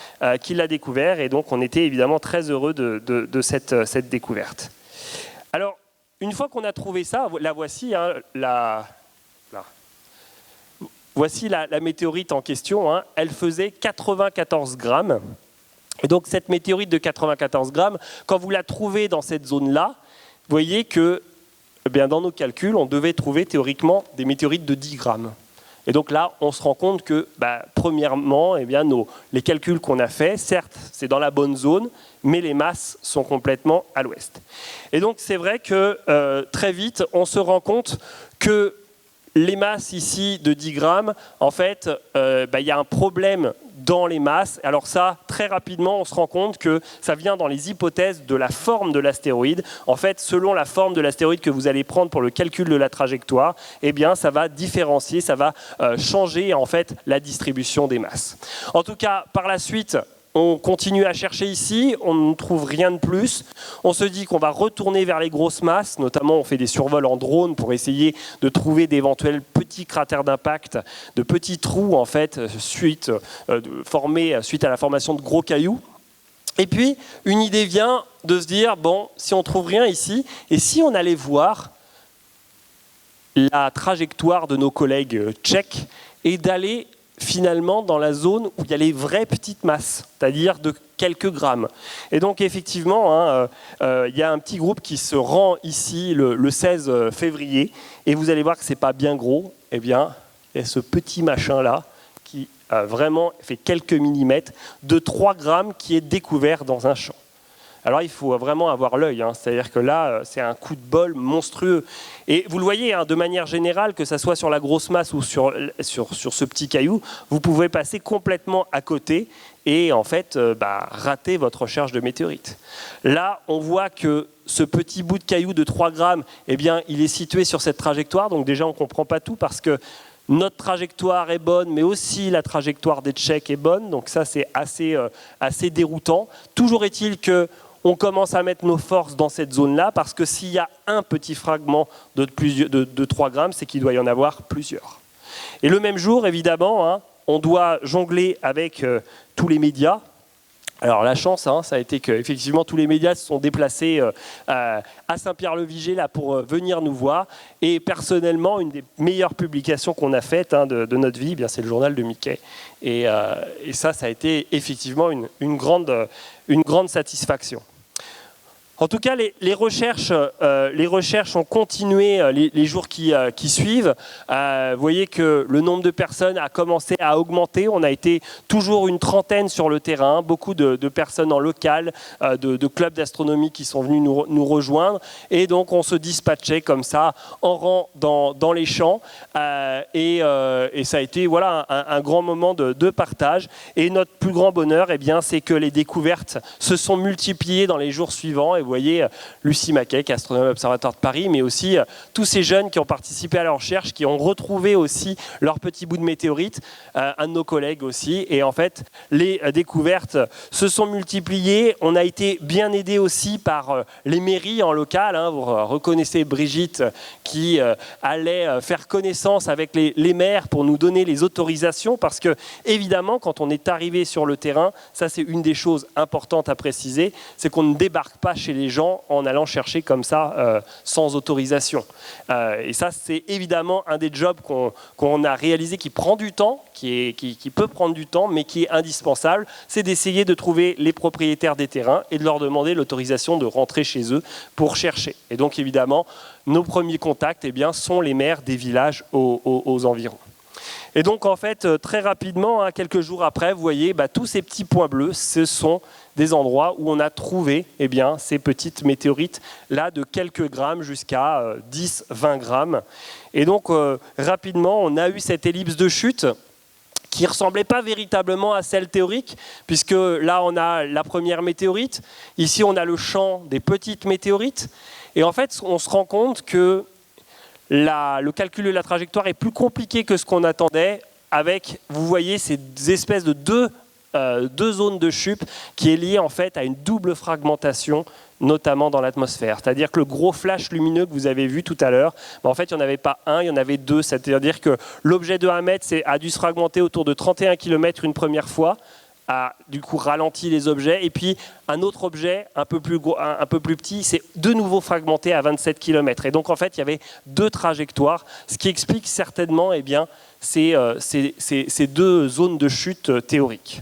découvert, et donc on était évidemment très heureux de cette découverte. Alors, une fois qu'on a trouvé ça, la voici, voici la météorite en question. Elle faisait 94 grammes. Et donc cette météorite de 94 grammes, quand vous la trouvez dans cette zone-là, vous voyez que dans nos calculs, on devait trouver théoriquement des météorites de 10 grammes. Et donc là, on se rend compte que, premièrement, les calculs qu'on a faits, certes, c'est dans la bonne zone, mais les masses sont complètement à l'ouest. Et donc c'est vrai que très vite, on se rend compte que les masses ici de 10 grammes, en fait, il y a un problème dans les masses. Alors ça, très rapidement, on se rend compte que ça vient dans les hypothèses de la forme de l'astéroïde. En fait, selon la forme de l'astéroïde que vous allez prendre pour le calcul de la trajectoire, ça va différencier, ça va changer en fait la distribution des masses. En tout cas, par la suite, on continue à chercher ici, on ne trouve rien de plus. On se dit qu'on va retourner vers les grosses masses, notamment on fait des survols en drone pour essayer de trouver d'éventuels petits cratères d'impact, de petits trous en fait, formés suite à la formation de gros cailloux. Et puis, une idée vient de se dire, bon, si on ne trouve rien ici, et si on allait voir la trajectoire de nos collègues tchèques et d'aller finalement dans la zone où il y a les vraies petites masses, c'est-à-dire de quelques grammes. Et donc effectivement, il y a un petit groupe qui se rend ici le 16 février, et vous allez voir que ce n'est pas bien gros, il y a ce petit machin-là qui vraiment fait quelques millimètres, de 3 grammes qui est découvert dans un champ. Alors il faut vraiment avoir l'œil, c'est-à-dire que là, c'est un coup de bol monstrueux. Et vous le voyez, de manière générale, que ce soit sur la grosse masse ou sur ce petit caillou, vous pouvez passer complètement à côté et en fait rater votre recherche de météorites. Là, on voit que ce petit bout de caillou de 3 grammes, il est situé sur cette trajectoire, donc déjà on ne comprend pas tout parce que notre trajectoire est bonne, mais aussi la trajectoire des Tchèques est bonne. Donc ça, c'est assez déroutant. Toujours est-il qu'on commence à mettre nos forces dans cette zone-là, parce que s'il y a un petit fragment de 3 grammes, c'est qu'il doit y en avoir plusieurs. Et le même jour, évidemment, hein, on doit jongler avec tous les médias. Alors la chance, hein, ça a été qu'effectivement tous les médias se sont déplacés à Saint-Pierre-le-Viger là pour venir nous voir. Et personnellement, une des meilleures publications qu'on a faites de notre vie, eh bien c'est le journal de Mickey. Et ça a été effectivement une grande satisfaction. En tout cas, les recherches ont continué les jours qui suivent. Vous voyez que le nombre de personnes a commencé à augmenter. On a été toujours une trentaine sur le terrain, beaucoup de personnes en local, de clubs d'astronomie qui sont venus nous rejoindre. Et donc, on se dispatchait comme ça, en rang dans les champs. Et ça a été voilà, un grand moment de partage. Et notre plus grand bonheur, eh bien, c'est que les découvertes se sont multipliées dans les jours suivants. Et vous voyez Lucie Mackay, astronome à l'Observatoire de Paris, mais aussi tous ces jeunes qui ont participé à la recherche, qui ont retrouvé aussi leur petit bout de météorite, un de nos collègues aussi. Et en fait, les découvertes se sont multipliées. On a été bien aidé aussi par les mairies en local. Hein. Vous reconnaissez Brigitte qui allait faire connaissance avec les maires pour nous donner les autorisations, parce que évidemment, quand on est arrivé sur le terrain, ça c'est une des choses importantes à préciser, c'est qu'on ne débarque pas chez les gens en allant chercher comme ça sans autorisation. Et ça, c'est évidemment un des jobs qu'on a réalisé qui prend du temps, qui peut prendre du temps, mais qui est indispensable, c'est d'essayer de trouver les propriétaires des terrains et de leur demander l'autorisation de rentrer chez eux pour chercher. Et donc évidemment, nos premiers contacts eh bien, sont les maires des villages aux environs. Et donc en fait, très rapidement, hein, quelques jours après, vous voyez, tous ces petits points bleus, ce sont des endroits où on a trouvé eh bien, ces petites météorites là de quelques grammes jusqu'à 10-20 grammes. Et donc rapidement, on a eu cette ellipse de chute qui ne ressemblait pas véritablement à celle théorique, puisque là on a la première météorite, ici on a le champ des petites météorites, et en fait on se rend compte que le calcul de la trajectoire est plus compliqué que ce qu'on attendait, avec, vous voyez, ces espèces de deux zones de chute qui est liée en fait à une double fragmentation, notamment dans l'atmosphère. C'est-à-dire que le gros flash lumineux que vous avez vu tout à l'heure, en fait, il n'y en avait pas un, il y en avait deux. C'est-à-dire que l'objet de 1 mètre a dû se fragmenter autour de 31 km une première fois, a du coup ralenti les objets, et puis un autre objet un peu plus petit s'est de nouveau fragmenté à 27 km. Et donc en fait il y avait deux trajectoires, ce qui explique certainement eh bien, ces deux zones de chute théoriques.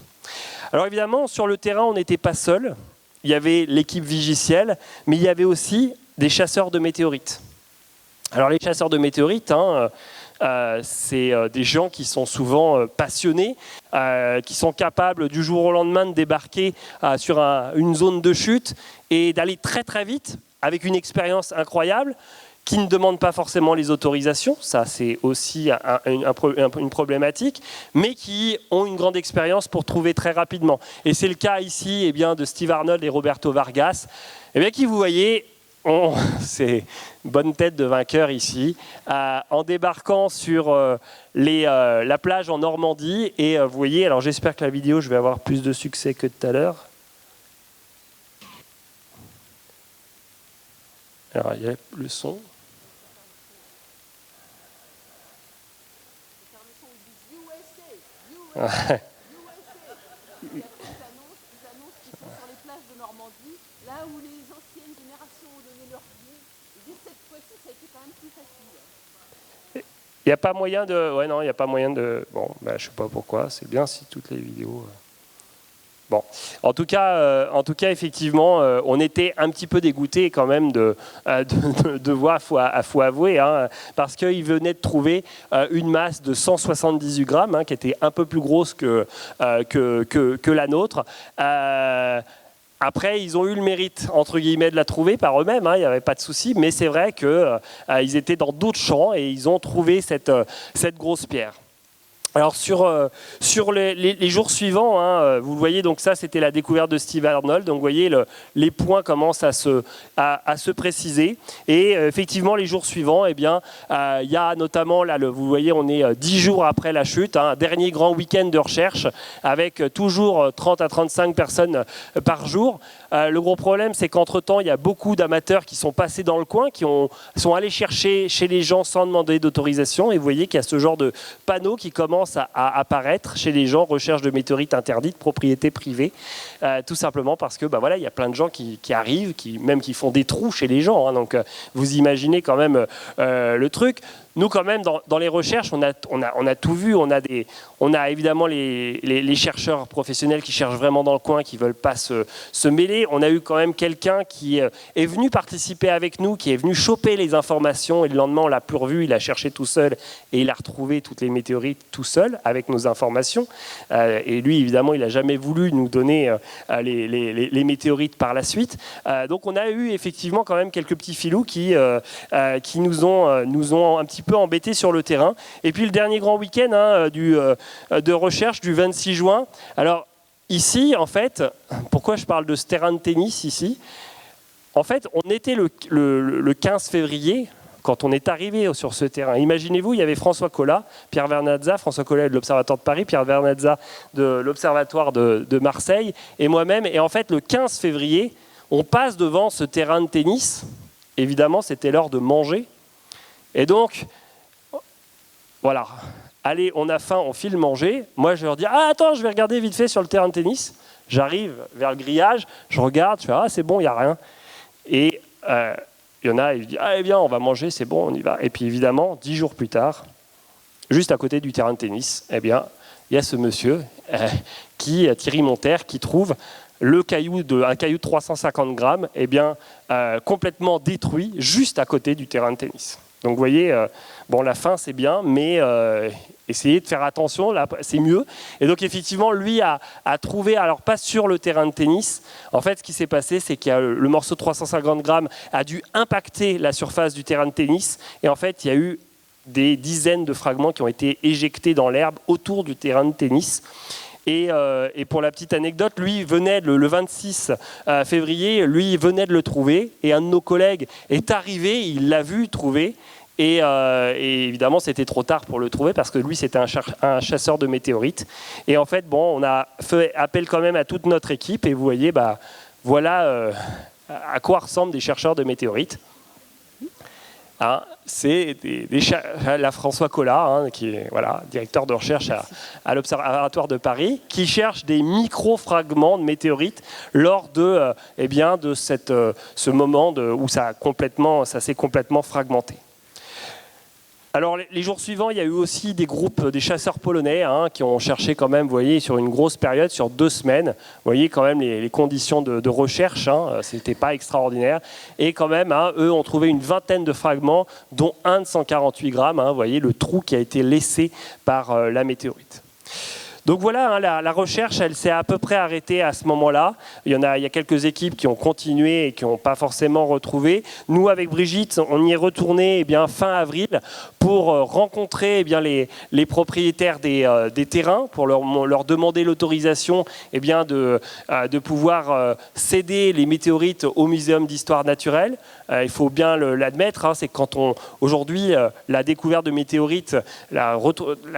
Alors évidemment sur le terrain on n'était pas seul, il y avait l'équipe Vigiciel, mais il y avait aussi des chasseurs de météorites. Alors les chasseurs de météorites, c'est des gens qui sont souvent passionnés, qui sont capables du jour au lendemain de débarquer sur une zone de chute et d'aller très très vite avec une expérience incroyable, qui ne demandent pas forcément les autorisations, ça c'est aussi une problématique, mais qui ont une grande expérience pour trouver très rapidement. Et c'est le cas ici eh bien, de Steve Arnold et Roberto Vargas, eh bien, qui vous voyez, c'est bonne tête de vainqueur ici, en débarquant sur la plage en Normandie. Et vous voyez, alors j'espère que la vidéo, je vais avoir plus de succès que tout à l'heure. Alors il y a le son. Ouais. Il n'y a pas moyen de... Ouais, non, il n'y a pas moyen de... Bon, je ne sais pas pourquoi. C'est bien si toutes les vidéos... Bon, en tout cas, effectivement, on était un petit peu dégoûtés quand même de voir, faut avouer, hein, parce qu'ils venaient de trouver une masse de 178 grammes, hein, qui était un peu plus grosse que la nôtre. Après, ils ont eu le mérite, entre guillemets, de la trouver par eux-mêmes, hein, il n'y avait pas de souci, mais c'est vrai qu'ils étaient dans d'autres champs et ils ont trouvé cette grosse pierre. Alors sur les jours suivants, hein, vous le voyez, donc ça c'était la découverte de Steve Arnold, donc vous voyez les points commencent à se préciser, et effectivement les jours suivants, eh bien, il y a notamment, là, vous voyez, on est 10 jours après la chute, hein, un dernier grand week-end de recherche avec toujours 30 à 35 personnes par jour. Le gros problème, c'est qu'entre-temps, il y a beaucoup d'amateurs qui sont passés dans le coin, qui sont allés chercher chez les gens sans demander d'autorisation, et vous voyez qu'il y a ce genre de panneau qui commence à apparaître chez les gens, recherche de météorites interdites, propriété privée, tout simplement parce que voilà, il y a plein de gens qui arrivent, qui font des trous chez les gens, hein, donc vous imaginez quand même le truc. Nous, quand même, dans les recherches, on a tout vu. On a évidemment les chercheurs professionnels qui cherchent vraiment dans le coin, qui ne veulent pas se mêler. On a eu quand même quelqu'un qui est venu participer avec nous, qui est venu choper les informations, et le lendemain, on ne l'a plus revu. Il a cherché tout seul et il a retrouvé toutes les météorites tout seul avec nos informations. Et lui, évidemment, il n'a jamais voulu nous donner les météorites par la suite. Donc, on a eu effectivement quand même quelques petits filous qui nous ont un petit peu embêtés sur le terrain. Et puis le dernier grand week-end, hein, de recherche du 26 juin. Alors ici, en fait, pourquoi je parle de ce terrain de tennis ici? En fait, on était le 15 février quand on est arrivé sur ce terrain. Imaginez-vous, il y avait François Collat, Pierre Vernazza, François Collat de l'Observatoire de Paris, Pierre Vernazza de l'Observatoire de Marseille, et moi-même. Et en fait, le 15 février, on passe devant ce terrain de tennis. Évidemment, c'était l'heure de manger. Et donc, voilà, allez, on a faim, on file manger. Moi, je leur dis, ah, attends, je vais regarder vite fait sur le terrain de tennis. J'arrive vers le grillage, je regarde, je fais, ah, c'est bon, il n'y a rien. Et il y en a, il dit, ah, eh bien, on va manger, c'est bon, on y va. Et puis, évidemment, 10 jours plus tard, juste à côté du terrain de tennis, eh bien, il y a ce monsieur, Thierry Monterre, qui trouve un caillou de 350 grammes, eh bien, complètement détruit, juste à côté du terrain de tennis. Donc vous voyez, bon, la faim c'est bien, mais essayez de faire attention, là c'est mieux. Et donc effectivement, lui a trouvé, alors pas sur le terrain de tennis, en fait ce qui s'est passé, c'est que le morceau de 350 grammes a dû impacter la surface du terrain de tennis, et en fait il y a eu des dizaines de fragments qui ont été éjectés dans l'herbe autour du terrain de tennis. Et pour la petite anecdote, lui venait le 26 février, lui venait de le trouver, et un de nos collègues est arrivé, il l'a vu trouver, et évidemment c'était trop tard pour le trouver parce que lui c'était un chasseur de météorites. Et en fait, bon, on a fait appel quand même à toute notre équipe, et vous voyez, bah, voilà à quoi ressemblent des chercheurs de météorites. Hein, c'est la François Collat, hein, qui est directeur de recherche à l'Observatoire de Paris, qui cherche des micro-fragments de météorites lors de ce moment où ça s'est complètement fragmenté. Alors les jours suivants, il y a eu aussi des groupes, des chasseurs polonais, hein, qui ont cherché quand même, vous voyez, sur une grosse période, sur 2 semaines. Vous voyez quand même les conditions de recherche, hein, c'était pas extraordinaire. Et quand même, hein, eux ont trouvé une vingtaine de fragments, dont un de 148 grammes. Hein, vous voyez le trou qui a été laissé par la météorite. Donc voilà, hein, la recherche, elle s'est à peu près arrêtée à ce moment-là. Il y a quelques équipes qui ont continué et qui n'ont pas forcément retrouvé. Nous, avec Brigitte, on y est retourné fin avril pour rencontrer les propriétaires des terrains, pour leur demander l'autorisation de pouvoir céder les météorites au Muséum d'histoire naturelle. Il faut bien l'admettre, hein, c'est que aujourd'hui, la découverte de météorites, la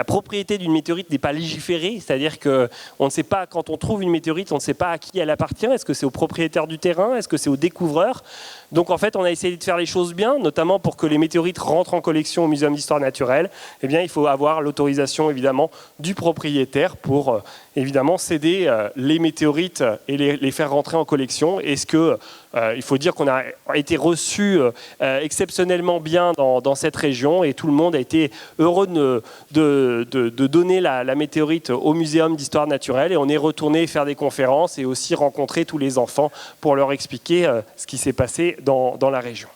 propriété d'une météorite n'est pas légiférée. C'est-à-dire qu'on ne sait pas, quand on trouve une météorite, on ne sait pas à qui elle appartient. Est-ce que c'est au propriétaire du terrain? Est-ce que c'est au découvreur? Donc en fait, on a essayé de faire les choses bien, notamment pour que les météorites rentrent en collection au Muséum d'histoire naturelle. Eh bien, il faut avoir l'autorisation, évidemment, du propriétaire pour, évidemment, céder les météorites et les faire rentrer en collection. Est-ce que il faut dire qu'on a été reçu exceptionnellement bien dans cette région, et tout le monde a été heureux de donner la météorite au Muséum d'histoire naturelle, et on est retourné faire des conférences et aussi rencontrer tous les enfants pour leur expliquer ce qui s'est passé dans la région.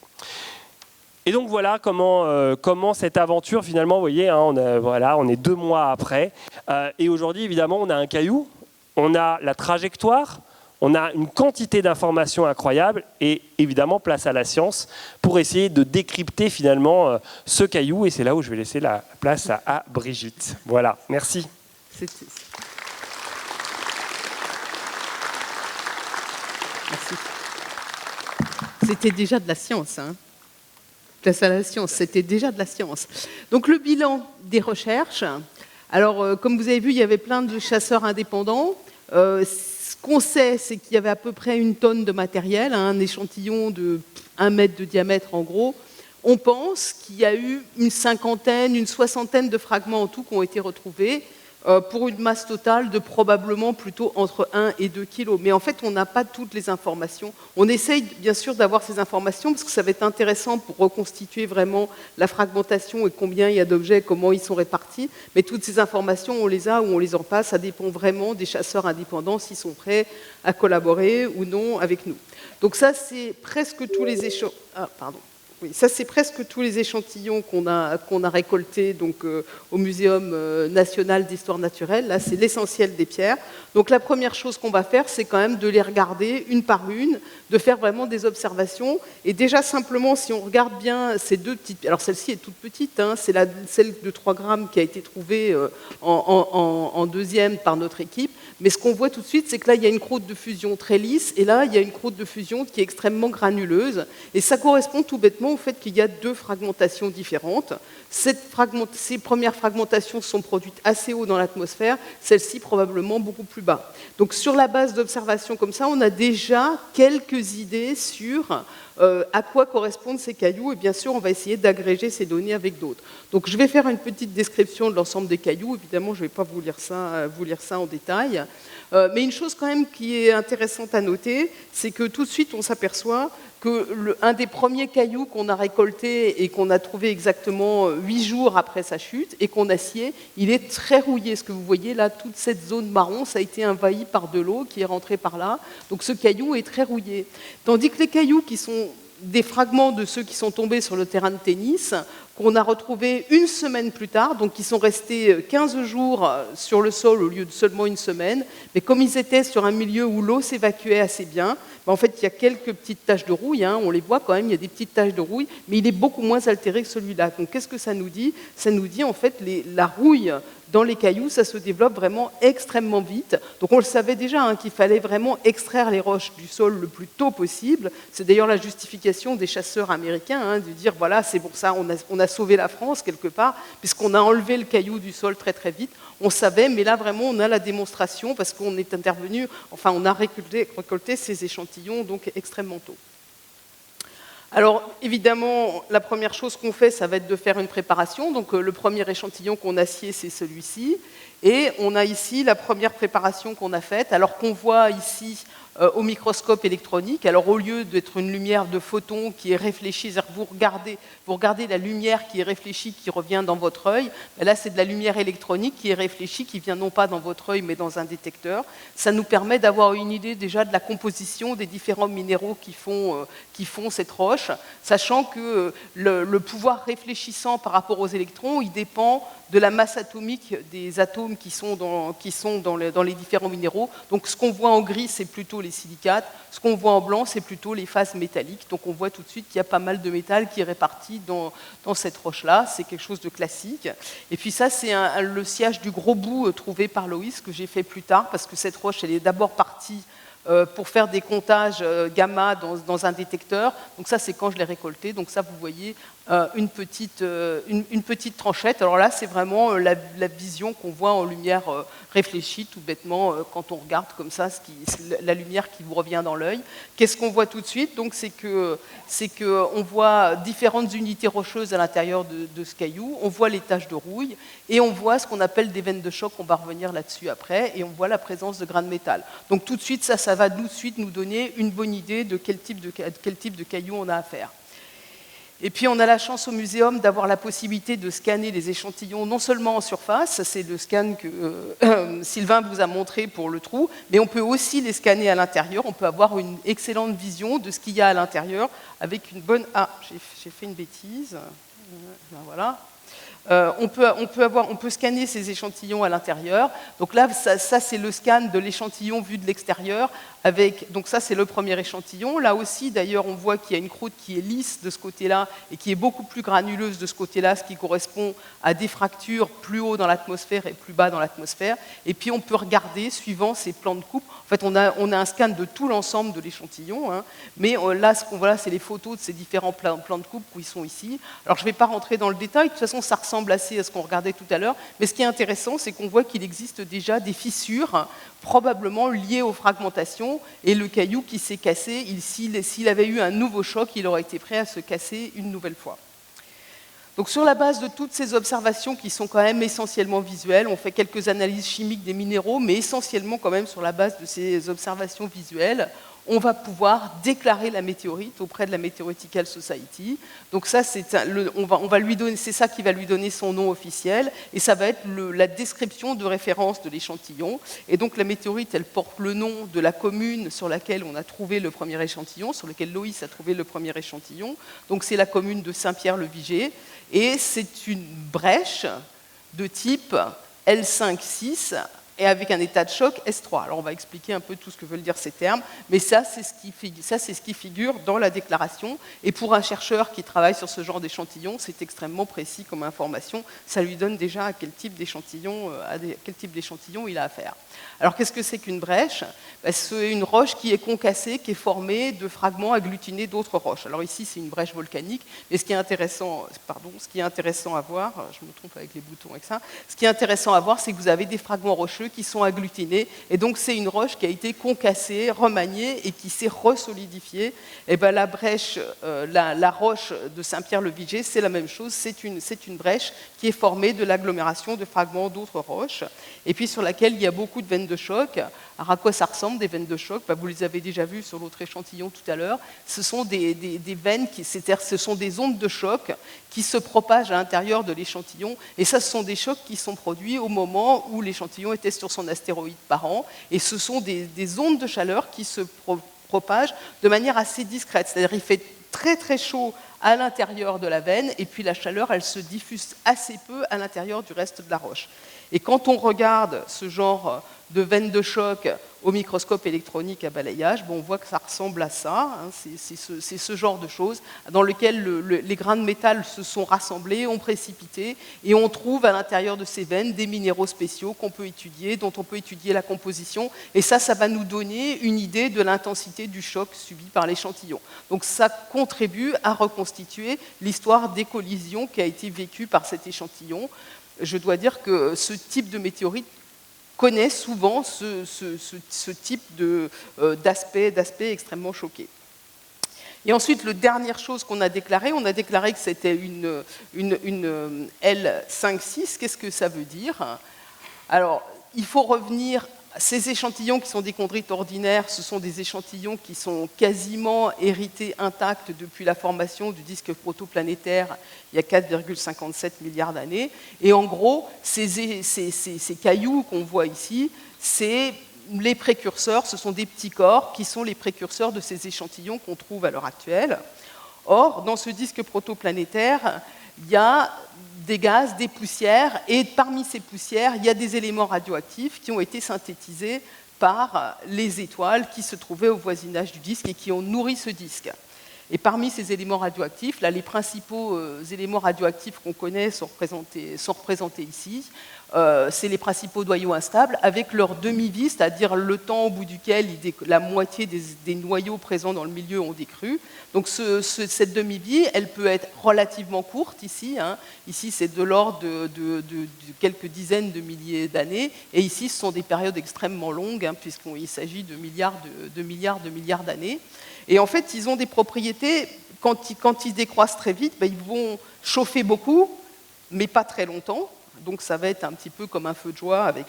Et donc voilà comment cette aventure, finalement, vous voyez, hein, on est 2 mois après, et aujourd'hui évidemment on a un caillou, on a la trajectoire, On a une quantité d'informations incroyable et évidemment place à la science pour essayer de décrypter finalement ce caillou. Et c'est là où je vais laisser la place à Brigitte. Voilà, merci. Merci. C'était déjà de la science, hein. Place à la science, c'était déjà de la science. Donc le bilan des recherches. Alors, comme vous avez vu, il y avait plein de chasseurs indépendants. Ce qu'on sait, c'est qu'il y avait à peu près 1 tonne de matériel, hein, un échantillon de 1 mètre de diamètre en gros. On pense qu'il y a eu une 50aine, une 60aine de fragments en tout qui ont été retrouvés, pour une masse totale de probablement plutôt entre 1 et 2 kilos. Mais en fait, on n'a pas toutes les informations. On essaye bien sûr d'avoir ces informations parce que ça va être intéressant pour reconstituer vraiment la fragmentation et combien il y a d'objets, comment ils sont répartis. Mais toutes ces informations, on les a ou on les en passe. Ça dépend vraiment des chasseurs indépendants s'ils sont prêts à collaborer ou non avec nous. Donc ça, c'est presque tous les échanges. Ah, pardon. Oui, ça, c'est presque tous les échantillons qu'on a récoltés donc, au Muséum national d'histoire naturelle. Là, c'est l'essentiel des pierres. Donc, la première chose qu'on va faire, c'est quand même de les regarder une par une, de faire vraiment des observations. Et déjà, simplement, si on regarde bien ces 2 petites... Alors, celle-ci est toute petite, hein, c'est celle de 3 grammes qui a été trouvée en 2e par notre équipe. Mais ce qu'on voit tout de suite, c'est que là, il y a une croûte de fusion très lisse, et là, il y a une croûte de fusion qui est extrêmement granuleuse. Et ça correspond tout bêtement au fait qu'il y a 2 fragmentations différentes. Ces premières fragmentations sont produites assez haut dans l'atmosphère, celles-ci probablement beaucoup plus bas. Donc sur la base d'observations comme ça, on a déjà quelques idées sur à quoi correspondent ces cailloux, et bien sûr, on va essayer d'agréger ces données avec d'autres. Donc je vais faire une petite description de l'ensemble des cailloux, évidemment, je ne vais pas vous lire ça en détail. Mais une chose quand même qui est intéressante à noter, c'est que tout de suite, on s'aperçoit que un des premiers cailloux qu'on a récolté et qu'on a trouvé exactement 8 jours après sa chute et qu'on a scié, il est très rouillé. Ce que vous voyez là, toute cette zone marron, ça a été envahi par de l'eau qui est rentrée par là. Donc ce caillou est très rouillé. Tandis que les cailloux qui sont des fragments de ceux qui sont tombés sur le terrain de tennis, qu'on a retrouvés 1 semaine plus tard, donc ils sont restés 15 jours sur le sol au lieu de seulement 1 semaine, mais comme ils étaient sur un milieu où l'eau s'évacuait assez bien, en fait il y a quelques petites taches de rouille, hein, on les voit quand même, il y a des petites taches de rouille, mais il est beaucoup moins altéré que celui-là. Donc qu'est-ce que ça nous dit? Ça nous dit en fait la rouille dans les cailloux, ça se développe vraiment extrêmement vite. Donc on le savait déjà hein, qu'il fallait vraiment extraire les roches du sol le plus tôt possible. C'est d'ailleurs la justification des chasseurs américains, hein, de dire voilà, c'est pour ça on a sauvé la France quelque part, puisqu'on a enlevé le caillou du sol très très vite. On savait, mais là vraiment on a la démonstration parce qu'on est intervenu, enfin on a récolté ces échantillons donc extrêmement tôt. Alors, évidemment, la première chose qu'on fait, ça va être de faire une préparation. Donc, le premier échantillon qu'on a scié, c'est celui-ci. Et on a ici la première préparation qu'on a faite, alors qu'on voit ici au microscope électronique. Alors, au lieu d'être une lumière de photons qui est réfléchie, vous regardez la lumière qui est réfléchie, qui revient dans votre œil. Là, c'est de la lumière électronique qui est réfléchie, qui vient non pas dans votre œil, mais dans un détecteur. Ça nous permet d'avoir une idée déjà de la composition des différents minéraux qui font cette roche, sachant que le pouvoir réfléchissant par rapport aux électrons, il dépend de la masse atomique des atomes qui sont dans les différents minéraux. Donc ce qu'on voit en gris, c'est plutôt les silicates. Ce qu'on voit en blanc, c'est plutôt les phases métalliques. Donc on voit tout de suite qu'il y a pas mal de métal qui est réparti dans cette roche-là. C'est quelque chose de classique. Et puis ça, c'est le sciage du gros bout trouvé par Loïs, que j'ai fait plus tard, parce que cette roche, elle est d'abord partie pour faire des comptages gamma dans un détecteur. Donc ça, c'est quand je l'ai récolté. Donc ça, vous voyez une petite tranchette. Alors là, c'est vraiment la vision qu'on voit en lumière réfléchie, tout bêtement, quand on regarde comme ça, la lumière qui vous revient dans l'œil. Qu'est-ce qu'on voit tout de suite? Donc c'est qu'on voit différentes unités rocheuses à l'intérieur de ce caillou. On voit les taches de rouille et on voit ce qu'on appelle des veines de choc. On va revenir là-dessus après. Et on voit la présence de grains de métal. Donc tout de suite, ça va tout de suite nous donner une bonne idée de quel type de caillou on a à faire. Et puis on a la chance au muséum d'avoir la possibilité de scanner les échantillons non seulement en surface, c'est le scan que Sylvain vous a montré pour le trou, mais on peut aussi les scanner à l'intérieur, on peut avoir une excellente vision de ce qu'il y a à l'intérieur avec une bonne... Ah, j'ai fait une bêtise, voilà. On peut scanner ces échantillons à l'intérieur. Donc là, ça c'est le scan de l'échantillon vu de l'extérieur. Donc ça, c'est le premier échantillon. Là aussi, d'ailleurs, on voit qu'il y a une croûte qui est lisse de ce côté-là et qui est beaucoup plus granuleuse de ce côté-là, ce qui correspond à des fractures plus haut dans l'atmosphère et plus bas dans l'atmosphère. Et puis, on peut regarder, suivant ces plans de coupe. En fait, on a un scan de tout l'ensemble de l'échantillon. Hein. Mais là, ce qu'on voit là, c'est les photos de ces différents plans de coupe qui sont ici. Alors, je ne vais pas rentrer dans le détail. De toute façon, ça ressemble assez à ce qu'on regardait tout à l'heure. Mais ce qui est intéressant, c'est qu'on voit qu'il existe déjà des fissures, probablement liées aux fragmentations, et le caillou qui s'est cassé, s'il avait eu un nouveau choc, il aurait été prêt à se casser une nouvelle fois. Donc sur la base de toutes ces observations qui sont quand même essentiellement visuelles, on fait quelques analyses chimiques des minéraux, mais essentiellement quand même sur la base de ces observations visuelles, on va pouvoir déclarer la météorite auprès de la Meteoritical Society. Donc ça, c'est ça qui va lui donner son nom officiel, et ça va être la description de référence de l'échantillon. Et donc la météorite, elle porte le nom de la commune sur laquelle on a trouvé le premier échantillon, sur laquelle Loïs a trouvé le premier échantillon. Donc c'est la commune de Saint-Pierre-le-Viger, et c'est une brèche de type L5-6, et avec un état de choc S3. Alors on va expliquer un peu tout ce que veulent dire ces termes, mais ça c'est ce qui figure dans la déclaration, et pour un chercheur qui travaille sur ce genre d'échantillon, c'est extrêmement précis comme information, ça lui donne déjà à quel type d'échantillon il a affaire. Alors qu'est-ce que c'est qu'une brèche? C'est une roche qui est concassée, qui est formée de fragments agglutinés d'autres roches. Alors ici c'est une brèche volcanique, mais ce qui est intéressant à voir, je me trompe avec les boutons avec ça, ce qui est intéressant à voir, c'est que vous avez des fragments rocheux qui sont agglutinés, et donc c'est une roche qui a été concassée, remaniée et qui s'est resolidifiée. Et bien la brèche, la roche de Saint-Pierre-le-Viger, c'est la même chose, c'est une brèche qui est formée de l'agglomération de fragments d'autres roches, et puis sur laquelle il y a beaucoup de veines de choc. Alors à quoi ça ressemble des veines de choc? Vous les avez déjà vues sur l'autre échantillon tout à l'heure. Ce sont des veines, c'est-à-dire ce sont des ondes de choc qui se propagent à l'intérieur de l'échantillon, et ça, ce sont des chocs qui sont produits au moment où l'échantillon était sur son astéroïde parent, et ce sont des ondes de chaleur qui se propagent de manière assez discrète, c'est-à-dire qu'il fait très très chaud à l'intérieur de la veine, et puis la chaleur, elle se diffuse assez peu à l'intérieur du reste de la roche. Et quand on regarde ce genre de veines de choc au microscope électronique à balayage, on voit que ça ressemble à ça. Hein, c'est ce genre de choses dans lequel les grains de métal se sont rassemblés, ont précipité, et on trouve à l'intérieur de ces veines des minéraux spéciaux qu'on peut étudier, dont on peut étudier la composition. Et ça va nous donner une idée de l'intensité du choc subi par l'échantillon. Donc ça contribue à reconstituer l'histoire des collisions qui a été vécue par cet échantillon. Je dois dire que ce type de météorite connaît souvent ce type d'aspect extrêmement choqué. Et ensuite, la dernière chose qu'on a déclarée, on a déclaré que c'était une L5-6. Qu'est-ce que ça veut dire? Alors, il faut revenir. Ces échantillons qui sont des chondrites ordinaires, ce sont des échantillons qui sont quasiment hérités intacts depuis la formation du disque protoplanétaire il y a 4,57 milliards d'années. Et en gros, ces cailloux qu'on voit ici, c'est les précurseurs, ce sont des petits corps qui sont les précurseurs de ces échantillons qu'on trouve à l'heure actuelle. Or, dans ce disque protoplanétaire, il y a des gaz, des poussières, et parmi ces poussières, il y a des éléments radioactifs qui ont été synthétisés par les étoiles qui se trouvaient au voisinage du disque et qui ont nourri ce disque. Et parmi ces éléments radioactifs, là, les principaux éléments radioactifs qu'on connaît sont représentés ici. C'est les principaux noyaux instables, avec leur demi-vie, c'est-à-dire le temps au bout duquel la moitié des noyaux présents dans le milieu ont décru. Donc cette demi-vie, elle peut être relativement courte ici. Hein. Ici, c'est de l'ordre de quelques dizaines de milliers d'années. Et ici, ce sont des périodes extrêmement longues, hein, puisqu'il s'agit de milliards d'années. Et en fait, ils ont des propriétés, quand ils décroissent très vite, ils vont chauffer beaucoup, mais pas très longtemps. Donc ça va être un petit peu comme un feu de joie, avec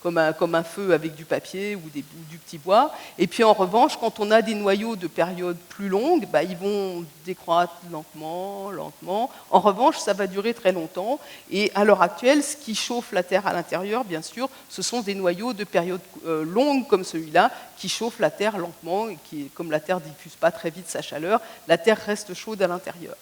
comme un feu avec du papier ou du petit bois. Et puis en revanche, quand on a des noyaux de périodes plus longues, ils vont décroître lentement. En revanche, ça va durer très longtemps. Et à l'heure actuelle, ce qui chauffe la Terre à l'intérieur, bien sûr, ce sont des noyaux de périodes longues comme celui-là, qui chauffent la Terre lentement. Et comme la Terre ne diffuse pas très vite sa chaleur, la Terre reste chaude à l'intérieur.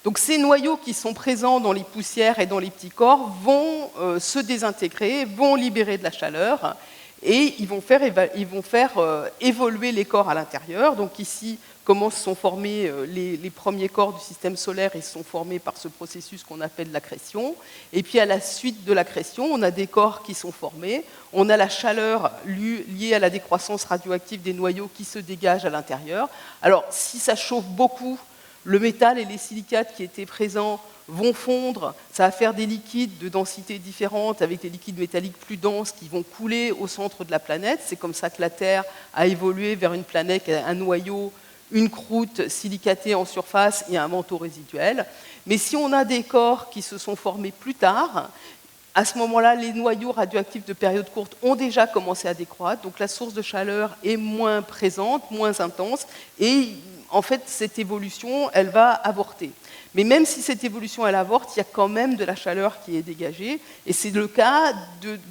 Donc ces noyaux qui sont présents dans les poussières et dans les petits corps vont se désintégrer, vont libérer de la chaleur et ils vont faire évoluer les corps à l'intérieur. Donc ici, comment se sont formés les premiers corps du système solaire, ils se sont formés par ce processus qu'on appelle l'accrétion. Et puis à la suite de l'accrétion, on a des corps qui sont formés, on a la chaleur liée à la décroissance radioactive des noyaux qui se dégagent à l'intérieur. Alors si ça chauffe beaucoup, le métal et les silicates qui étaient présents vont fondre, ça va faire des liquides de densité différente avec des liquides métalliques plus denses qui vont couler au centre de la planète. C'est comme ça que la Terre a évolué vers une planète, un noyau, une croûte silicatée en surface et un manteau résiduel. Mais si on a des corps qui se sont formés plus tard, à ce moment-là, les noyaux radioactifs de période courte ont déjà commencé à décroître, donc la source de chaleur est moins présente, moins intense, et en fait, cette évolution, elle va avorter. Mais même si cette évolution, elle avorte, il y a quand même de la chaleur qui est dégagée, et c'est le cas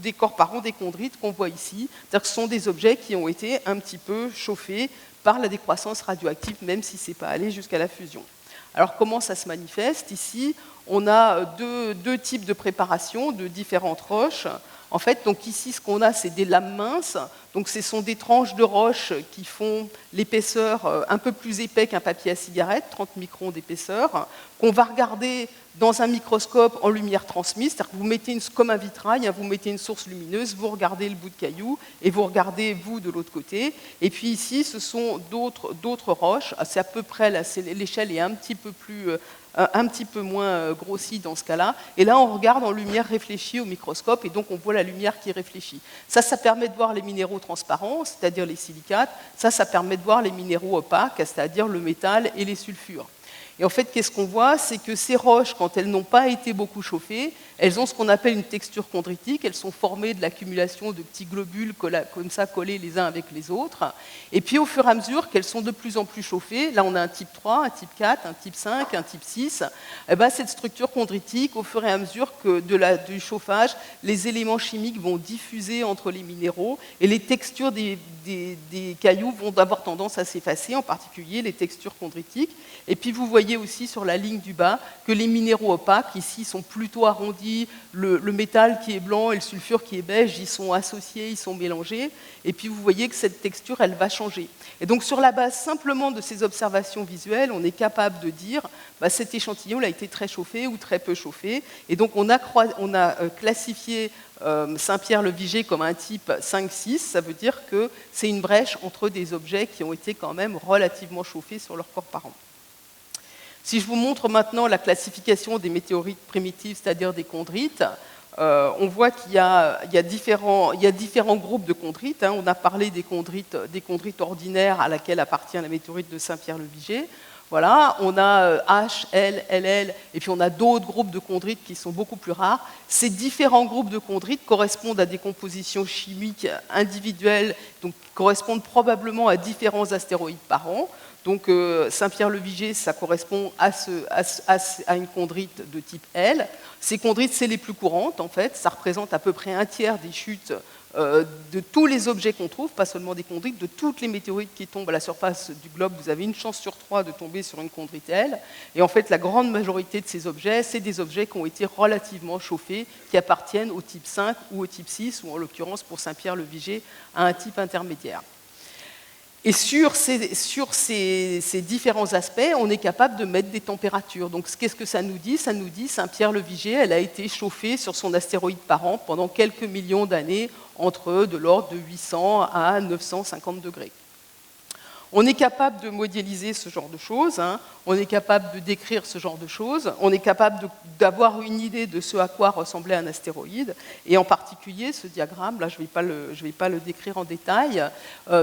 des corps parents des chondrites qu'on voit ici, c'est-à-dire que ce sont des objets qui ont été un petit peu chauffés par la décroissance radioactive, même si ce n'est pas allé jusqu'à la fusion. Alors comment ça se manifeste? Ici, on a deux types de préparation de différentes roches. En fait, donc ici, ce qu'on a, c'est des lames minces. Donc, ce sont des tranches de roche qui font l'épaisseur un peu plus épais qu'un papier à cigarette, 30 microns d'épaisseur, qu'on va regarder dans un microscope en lumière transmise. C'est-à-dire que vous mettez comme un vitrail, vous mettez une source lumineuse, vous regardez le bout de caillou et vous regardez, vous, de l'autre côté. Et puis ici, ce sont d'autres roches. C'est à peu près, l'échelle est un petit peu moins grossie dans ce cas-là. Et là, on regarde en lumière réfléchie au microscope, et donc on voit la lumière qui réfléchit. Ça permet de voir les minéraux transparents, c'est-à-dire les silicates. Ça permet de voir les minéraux opaques, c'est-à-dire le métal et les sulfures. Et en fait, qu'est-ce qu'on voit? C'est que ces roches, quand elles n'ont pas été beaucoup chauffées, elles ont ce qu'on appelle une texture chondritique. Elles sont formées de l'accumulation de petits globules comme ça collés les uns avec les autres. Et puis, au fur et à mesure qu'elles sont de plus en plus chauffées, là, on a un type 3, un type 4, un type 5, un type 6. Et ben, cette structure chondritique, au fur et à mesure que du chauffage, les éléments chimiques vont diffuser entre les minéraux et les textures des cailloux vont avoir tendance à s'effacer, en particulier les textures chondritiques. Et puis, vous voyez aussi sur la ligne du bas que les minéraux opaques, ici, sont plutôt arrondis. Le métal qui est blanc et le sulfure qui est beige, ils sont associés, ils sont mélangés. Et puis, vous voyez que cette texture, elle va changer. Et donc, sur la base simplement de ces observations visuelles, on est capable de dire cet échantillon a été très chauffé ou très peu chauffé. Et donc, on a classifié Saint-Pierre-le-Viger comme un type 5-6. Ça veut dire que c'est une brèche entre des objets qui ont été quand même relativement chauffés sur leur corps parent. Si je vous montre maintenant la classification des météorites primitives, c'est-à-dire des chondrites, on voit qu'il y a différents groupes de chondrites. On a parlé des chondrites ordinaires à laquelle appartient la météorite de Saint-Pierre-le-Viger. Voilà, on a H, L, LL, et puis on a d'autres groupes de chondrites qui sont beaucoup plus rares. Ces différents groupes de chondrites correspondent à des compositions chimiques individuelles, donc correspondent probablement à différents astéroïdes par an. Donc Saint-Pierre-le-Viger, ça correspond à une chondrite de type L. Ces chondrites, c'est les plus courantes en fait. Ça représente à peu près un tiers des chutes de tous les objets qu'on trouve, pas seulement des chondrites, de toutes les météorites qui tombent à la surface du globe. Vous avez une chance sur 3 de tomber sur une chondrite L. Et en fait, la grande majorité de ces objets, c'est des objets qui ont été relativement chauffés, qui appartiennent au type 5 ou au type 6, ou en l'occurrence pour Saint-Pierre-le-Viger, à un type intermédiaire. Et sur ces différents aspects, on est capable de mettre des températures. Donc, qu'est-ce que ça nous dit? Ça nous dit Saint-Pierre-le-Viger, elle a été chauffée sur son astéroïde parent pendant quelques millions d'années, entre de l'ordre de 800 à 950 degrés. On est capable de modéliser ce genre de choses, on est capable de décrire ce genre de choses, on est capable d'avoir une idée de ce à quoi ressemblait un astéroïde, et en particulier ce diagramme, là je ne vais pas le décrire en détail,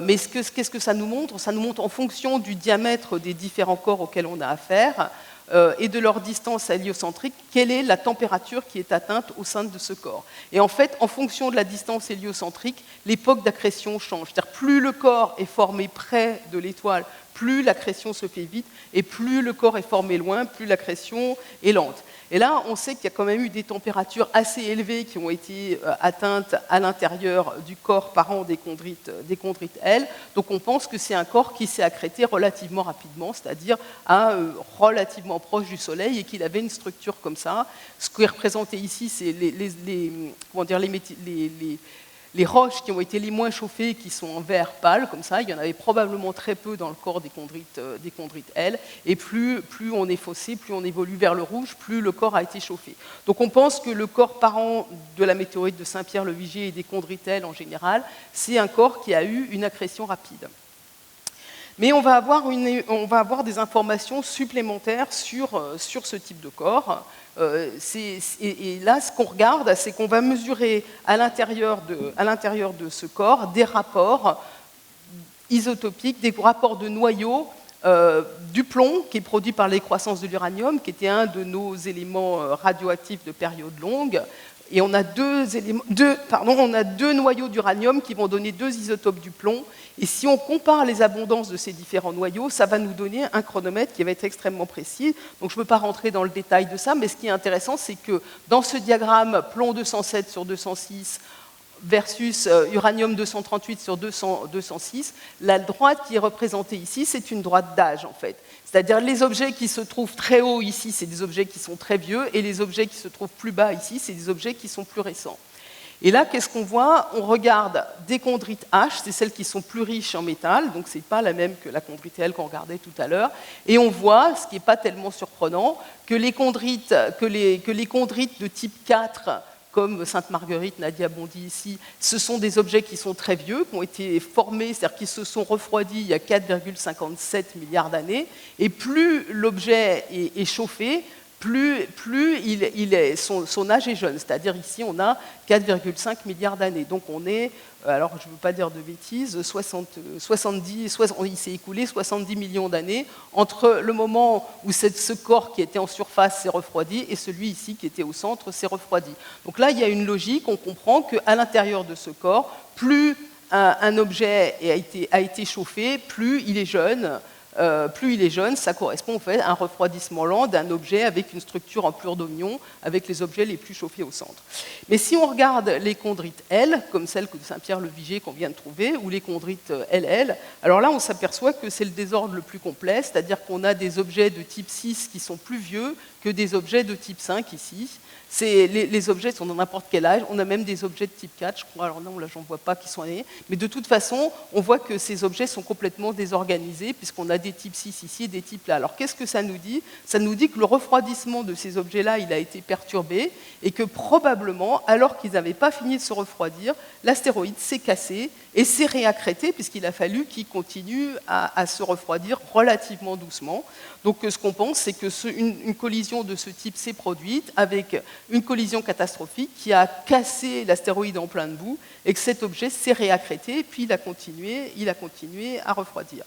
mais qu'est-ce que ça nous montre? Ça nous montre en fonction du diamètre des différents corps auxquels on a affaire, et de leur distance héliocentrique, quelle est la température qui est atteinte au sein de ce corps. Et en fait, en fonction de la distance héliocentrique, l'époque d'accrétion change. C'est-à-dire plus le corps est formé près de l'étoile, plus l'accrétion se fait vite, et plus le corps est formé loin, plus l'accrétion est lente. Et là, on sait qu'il y a quand même eu des températures assez élevées qui ont été atteintes à l'intérieur du corps parent des chondrites L. Donc on pense que c'est un corps qui s'est accrété relativement rapidement, c'est-à-dire relativement proche du Soleil, et qu'il avait une structure comme ça. Ce qui est représenté ici, c'est les roches qui ont été les moins chauffées, qui sont en vert pâle, comme ça. Il y en avait probablement très peu dans le corps des chondrites L. Et plus on est faussé, plus on évolue vers le rouge, plus le corps a été chauffé. Donc on pense que le corps parent de la météorite de Saint-Pierre-le-Vigier et des chondrites L en général, c'est un corps qui a eu une accrétion rapide. Mais on va avoir des informations supplémentaires sur ce type de corps. Et là, ce qu'on regarde, c'est qu'on va mesurer à l'intérieur de ce corps des rapports isotopiques, des rapports de noyaux du plomb qui est produit par l'excroissance de l'uranium, qui était un de nos éléments radioactifs de période longue. Et on a deux noyaux d'uranium qui vont donner 2 isotopes du plomb. Et si on compare les abondances de ces différents noyaux, ça va nous donner un chronomètre qui va être extrêmement précis. Donc je ne veux pas rentrer dans le détail de ça, mais ce qui est intéressant, c'est que dans ce diagramme, plomb 207 sur 206 versus uranium 238 sur 206, la droite qui est représentée ici, c'est une droite d'âge en fait. C'est-à-dire les objets qui se trouvent très haut ici, c'est des objets qui sont très vieux, et les objets qui se trouvent plus bas ici, c'est des objets qui sont plus récents. Et là, qu'est-ce qu'on voit? On regarde des chondrites H, c'est celles qui sont plus riches en métal, donc ce n'est pas la même que la chondrite L qu'on regardait tout à l'heure, et on voit, ce qui n'est pas tellement surprenant, que les chondrites de type 4, comme Sainte-Marguerite, Nadia Bondy ici, ce sont des objets qui sont très vieux, qui ont été formés, c'est-à-dire qui se sont refroidis il y a 4,57 milliards d'années, et plus l'objet est chauffé, plus son âge est jeune. C'est-à-dire ici, on a 4,5 milliards d'années. Donc on est, alors je ne veux pas dire de bêtises, il s'est écoulé 70 millions d'années entre le moment où ce corps qui était en surface s'est refroidi et celui ici qui était au centre s'est refroidi. Donc là, il y a une logique, on comprend qu'à l'intérieur de ce corps, plus un objet a été chauffé, plus il est jeune. Ça correspond en fait à un refroidissement lent d'un objet avec une structure en plure d'oignon, avec les objets les plus chauffés au centre. Mais si on regarde les chondrites L, comme celle de Saint-Pierre-le-Vigier qu'on vient de trouver, ou les chondrites LL, alors là on s'aperçoit que c'est le désordre le plus complet, c'est-à-dire qu'on a des objets de type 6 qui sont plus vieux que des objets de type 5 ici. Les objets sont dans n'importe quel âge, on a même des objets de type 4, je crois, alors non, là j'en vois pas qui sont nés, mais de toute façon, on voit que ces objets sont complètement désorganisés, puisqu'on a des types 6 ici et des types là. Alors qu'est-ce que ça nous dit? Ça nous dit que le refroidissement de ces objets-là, il a été perturbé, et que probablement, alors qu'ils n'avaient pas fini de se refroidir, l'astéroïde s'est cassé et s'est réaccrété, puisqu'il a fallu qu'il continue à se refroidir relativement doucement. Donc ce qu'on pense, c'est qu'une collision de ce type s'est produite avec une collision catastrophique qui a cassé l'astéroïde en plein de boue et que cet objet s'est réaccrété, puis il a continué à refroidir.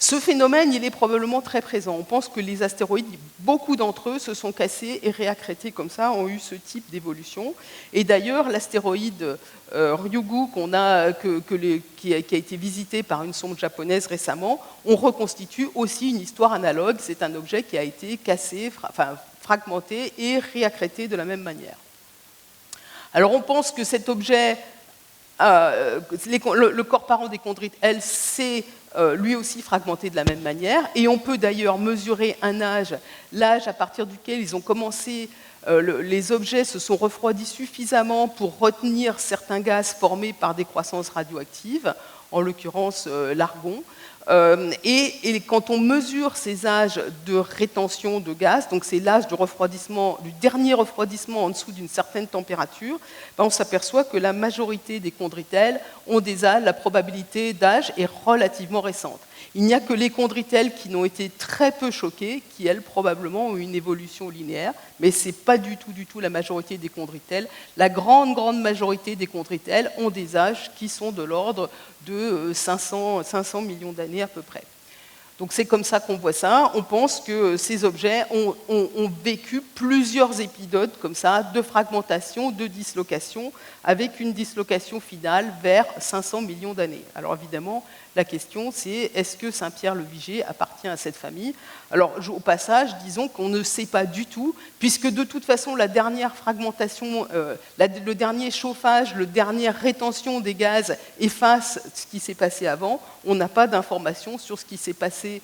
Ce phénomène, il est probablement très présent. On pense que les astéroïdes, beaucoup d'entre eux se sont cassés et réaccrétés comme ça, ont eu ce type d'évolution. Et d'ailleurs, l'astéroïde Ryugu qui a été visité par une sonde japonaise récemment, on reconstitue aussi une histoire analogue. C'est un objet qui a été cassé, fragmenté et réaccrété de la même manière. Alors on pense que cet objet, le corps parent des chondrites L, c'est lui aussi fragmenté de la même manière, et on peut d'ailleurs mesurer un âge, l'âge à partir duquel ils ont commencé, les objets se sont refroidis suffisamment pour retenir certains gaz formés par des croissances radioactives, en l'occurrence l'argon. Et quand on mesure ces âges de rétention de gaz, donc c'est l'âge de refroidissement, du dernier refroidissement en dessous d'une certaine température, on s'aperçoit que la majorité des chondrites L ont des âges, la probabilité d'âge est relativement récente. Il n'y a que les chondrites L qui n'ont été très peu choquées, qui elles probablement ont une évolution linéaire, mais ce n'est pas du tout la majorité des chondrites L. La grande majorité des chondrites L ont des âges qui sont de l'ordre de 500 millions d'années à peu près. Donc c'est comme ça qu'on voit ça. On pense que ces objets ont vécu plusieurs épisodes comme ça, de fragmentation, de dislocation, avec une dislocation finale vers 500 millions d'années. Alors évidemment, La question, c'est est-ce que Saint-Pierre-le-Viger appartient à cette famille? Alors, au passage, disons qu'on ne sait pas du tout, puisque de toute façon, la dernière fragmentation, le dernier chauffage, la dernière rétention des gaz efface ce qui s'est passé avant. On n'a pas d'informations sur ce qui s'est passé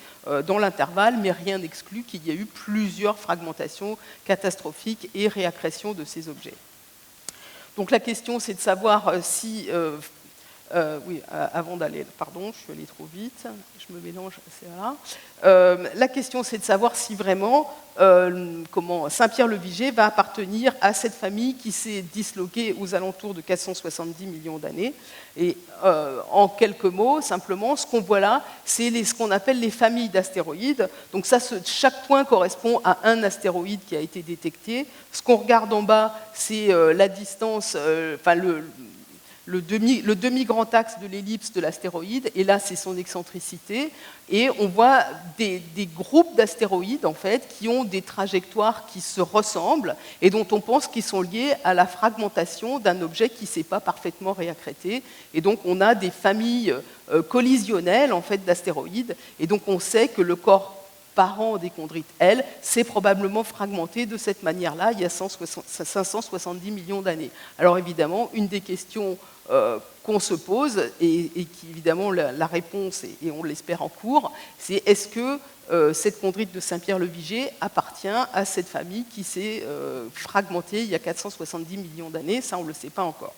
dans l'intervalle, mais rien n'exclut qu'il y ait eu plusieurs fragmentations catastrophiques et réaccrétions de ces objets. Donc la question, c'est de savoir si... oui, avant d'aller... Pardon, je suis allée trop vite, je me mélange, c'est là. La question, c'est de savoir si vraiment Saint-Pierre-le-Viger va appartenir à cette famille qui s'est disloquée aux alentours de 470 millions d'années. Et en quelques mots, simplement, ce qu'on voit là, c'est ce qu'on appelle les familles d'astéroïdes. Donc ça, chaque point correspond à un astéroïde qui a été détecté. Ce qu'on regarde en bas, c'est la distance, le demi-grand axe de l'ellipse de l'astéroïde, et là, c'est son excentricité. Et on voit des groupes d'astéroïdes, en fait, qui ont des trajectoires qui se ressemblent et dont on pense qu'ils sont liés à la fragmentation d'un objet qui ne s'est pas parfaitement réaccrété. Et donc, on a des familles collisionnelles, en fait, d'astéroïdes. Et donc, on sait que le corps parent des chondrites, elle, s'est probablement fragmenté de cette manière-là il y a 570 millions d'années. Alors évidemment, une des questions qu'on se pose, et qui évidemment la réponse, et on l'espère en cours, c'est est-ce que cette chondrite de Saint-Pierre-le-Viger appartient à cette famille qui s'est fragmentée il y a 470 millions d'années? Ça, on ne le sait pas encore.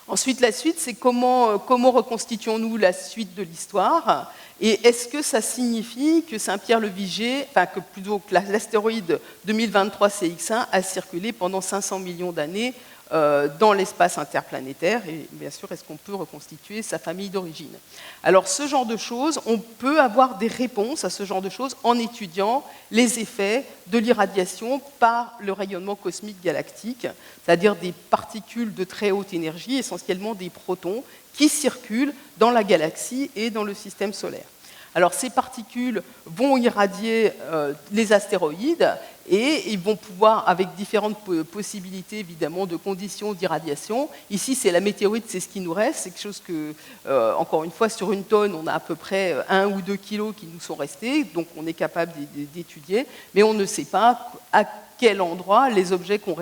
Ensuite, la suite, c'est comment reconstituons-nous la suite de l'histoire? Et est-ce que ça signifie que Saint-Pierre-le-Viger, enfin que plutôt que l'astéroïde 2023 CX1 a circulé pendant 500 millions d'années dans l'espace interplanétaire? Et bien sûr, est-ce qu'on peut reconstituer sa famille d'origine? Alors, ce genre de choses, on peut avoir des réponses à ce genre de choses en étudiant les effets de l'irradiation par le rayonnement cosmique galactique, c'est-à-dire des particules de très haute énergie, essentiellement des protons, qui circulent dans la galaxie et dans le système solaire. Alors, ces particules vont irradier les astéroïdes et ils vont pouvoir, avec différentes possibilités évidemment de conditions d'irradiation. Ici, c'est la météorite, c'est ce qui nous reste. C'est quelque chose que, encore une fois, sur une tonne, on a à peu près 1 ou 2 kilos qui nous sont restés, donc on est capable d'étudier, mais on ne sait pas à quel endroit les objets qu'on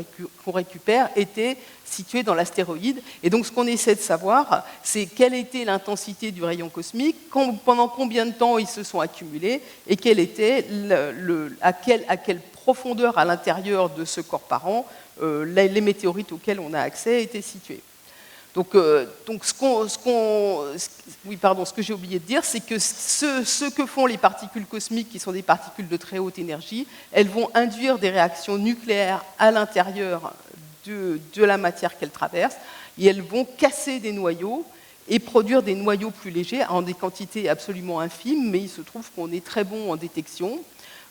récupère étaient situés dans l'astéroïde. Et donc, ce qu'on essaie de savoir, c'est quelle était l'intensité du rayon cosmique, pendant combien de temps ils se sont accumulés, et quel était à quelle profondeur à l'intérieur de ce corps parent les météorites auxquelles on a accès étaient situées. Donc ce que j'ai oublié de dire, c'est que ce que font les particules cosmiques, qui sont des particules de très haute énergie, elles vont induire des réactions nucléaires à l'intérieur de la matière qu'elles traversent, et elles vont casser des noyaux et produire des noyaux plus légers en des quantités absolument infimes, mais il se trouve qu'on est très bon en détection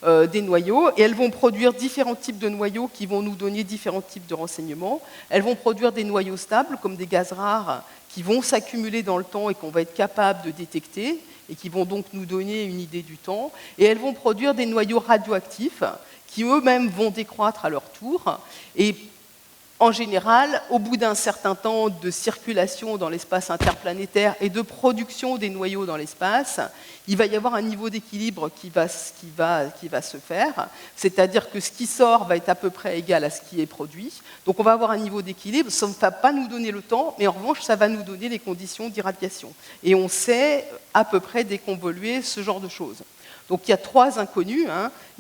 des noyaux, et elles vont produire différents types de noyaux qui vont nous donner différents types de renseignements. Elles vont produire des noyaux stables, comme des gaz rares, qui vont s'accumuler dans le temps et qu'on va être capable de détecter, et qui vont donc nous donner une idée du temps. Et elles vont produire des noyaux radioactifs, qui eux-mêmes vont décroître à leur tour, et en général, au bout d'un certain temps de circulation dans l'espace interplanétaire et de production des noyaux dans l'espace, il va y avoir un niveau d'équilibre qui va se faire, c'est-à-dire que ce qui sort va être à peu près égal à ce qui est produit. Donc on va avoir un niveau d'équilibre, ça ne va pas nous donner le temps, mais en revanche, ça va nous donner les conditions d'irradiation. Et on sait à peu près déconvoluer ce genre de choses. Donc il y a 3 inconnus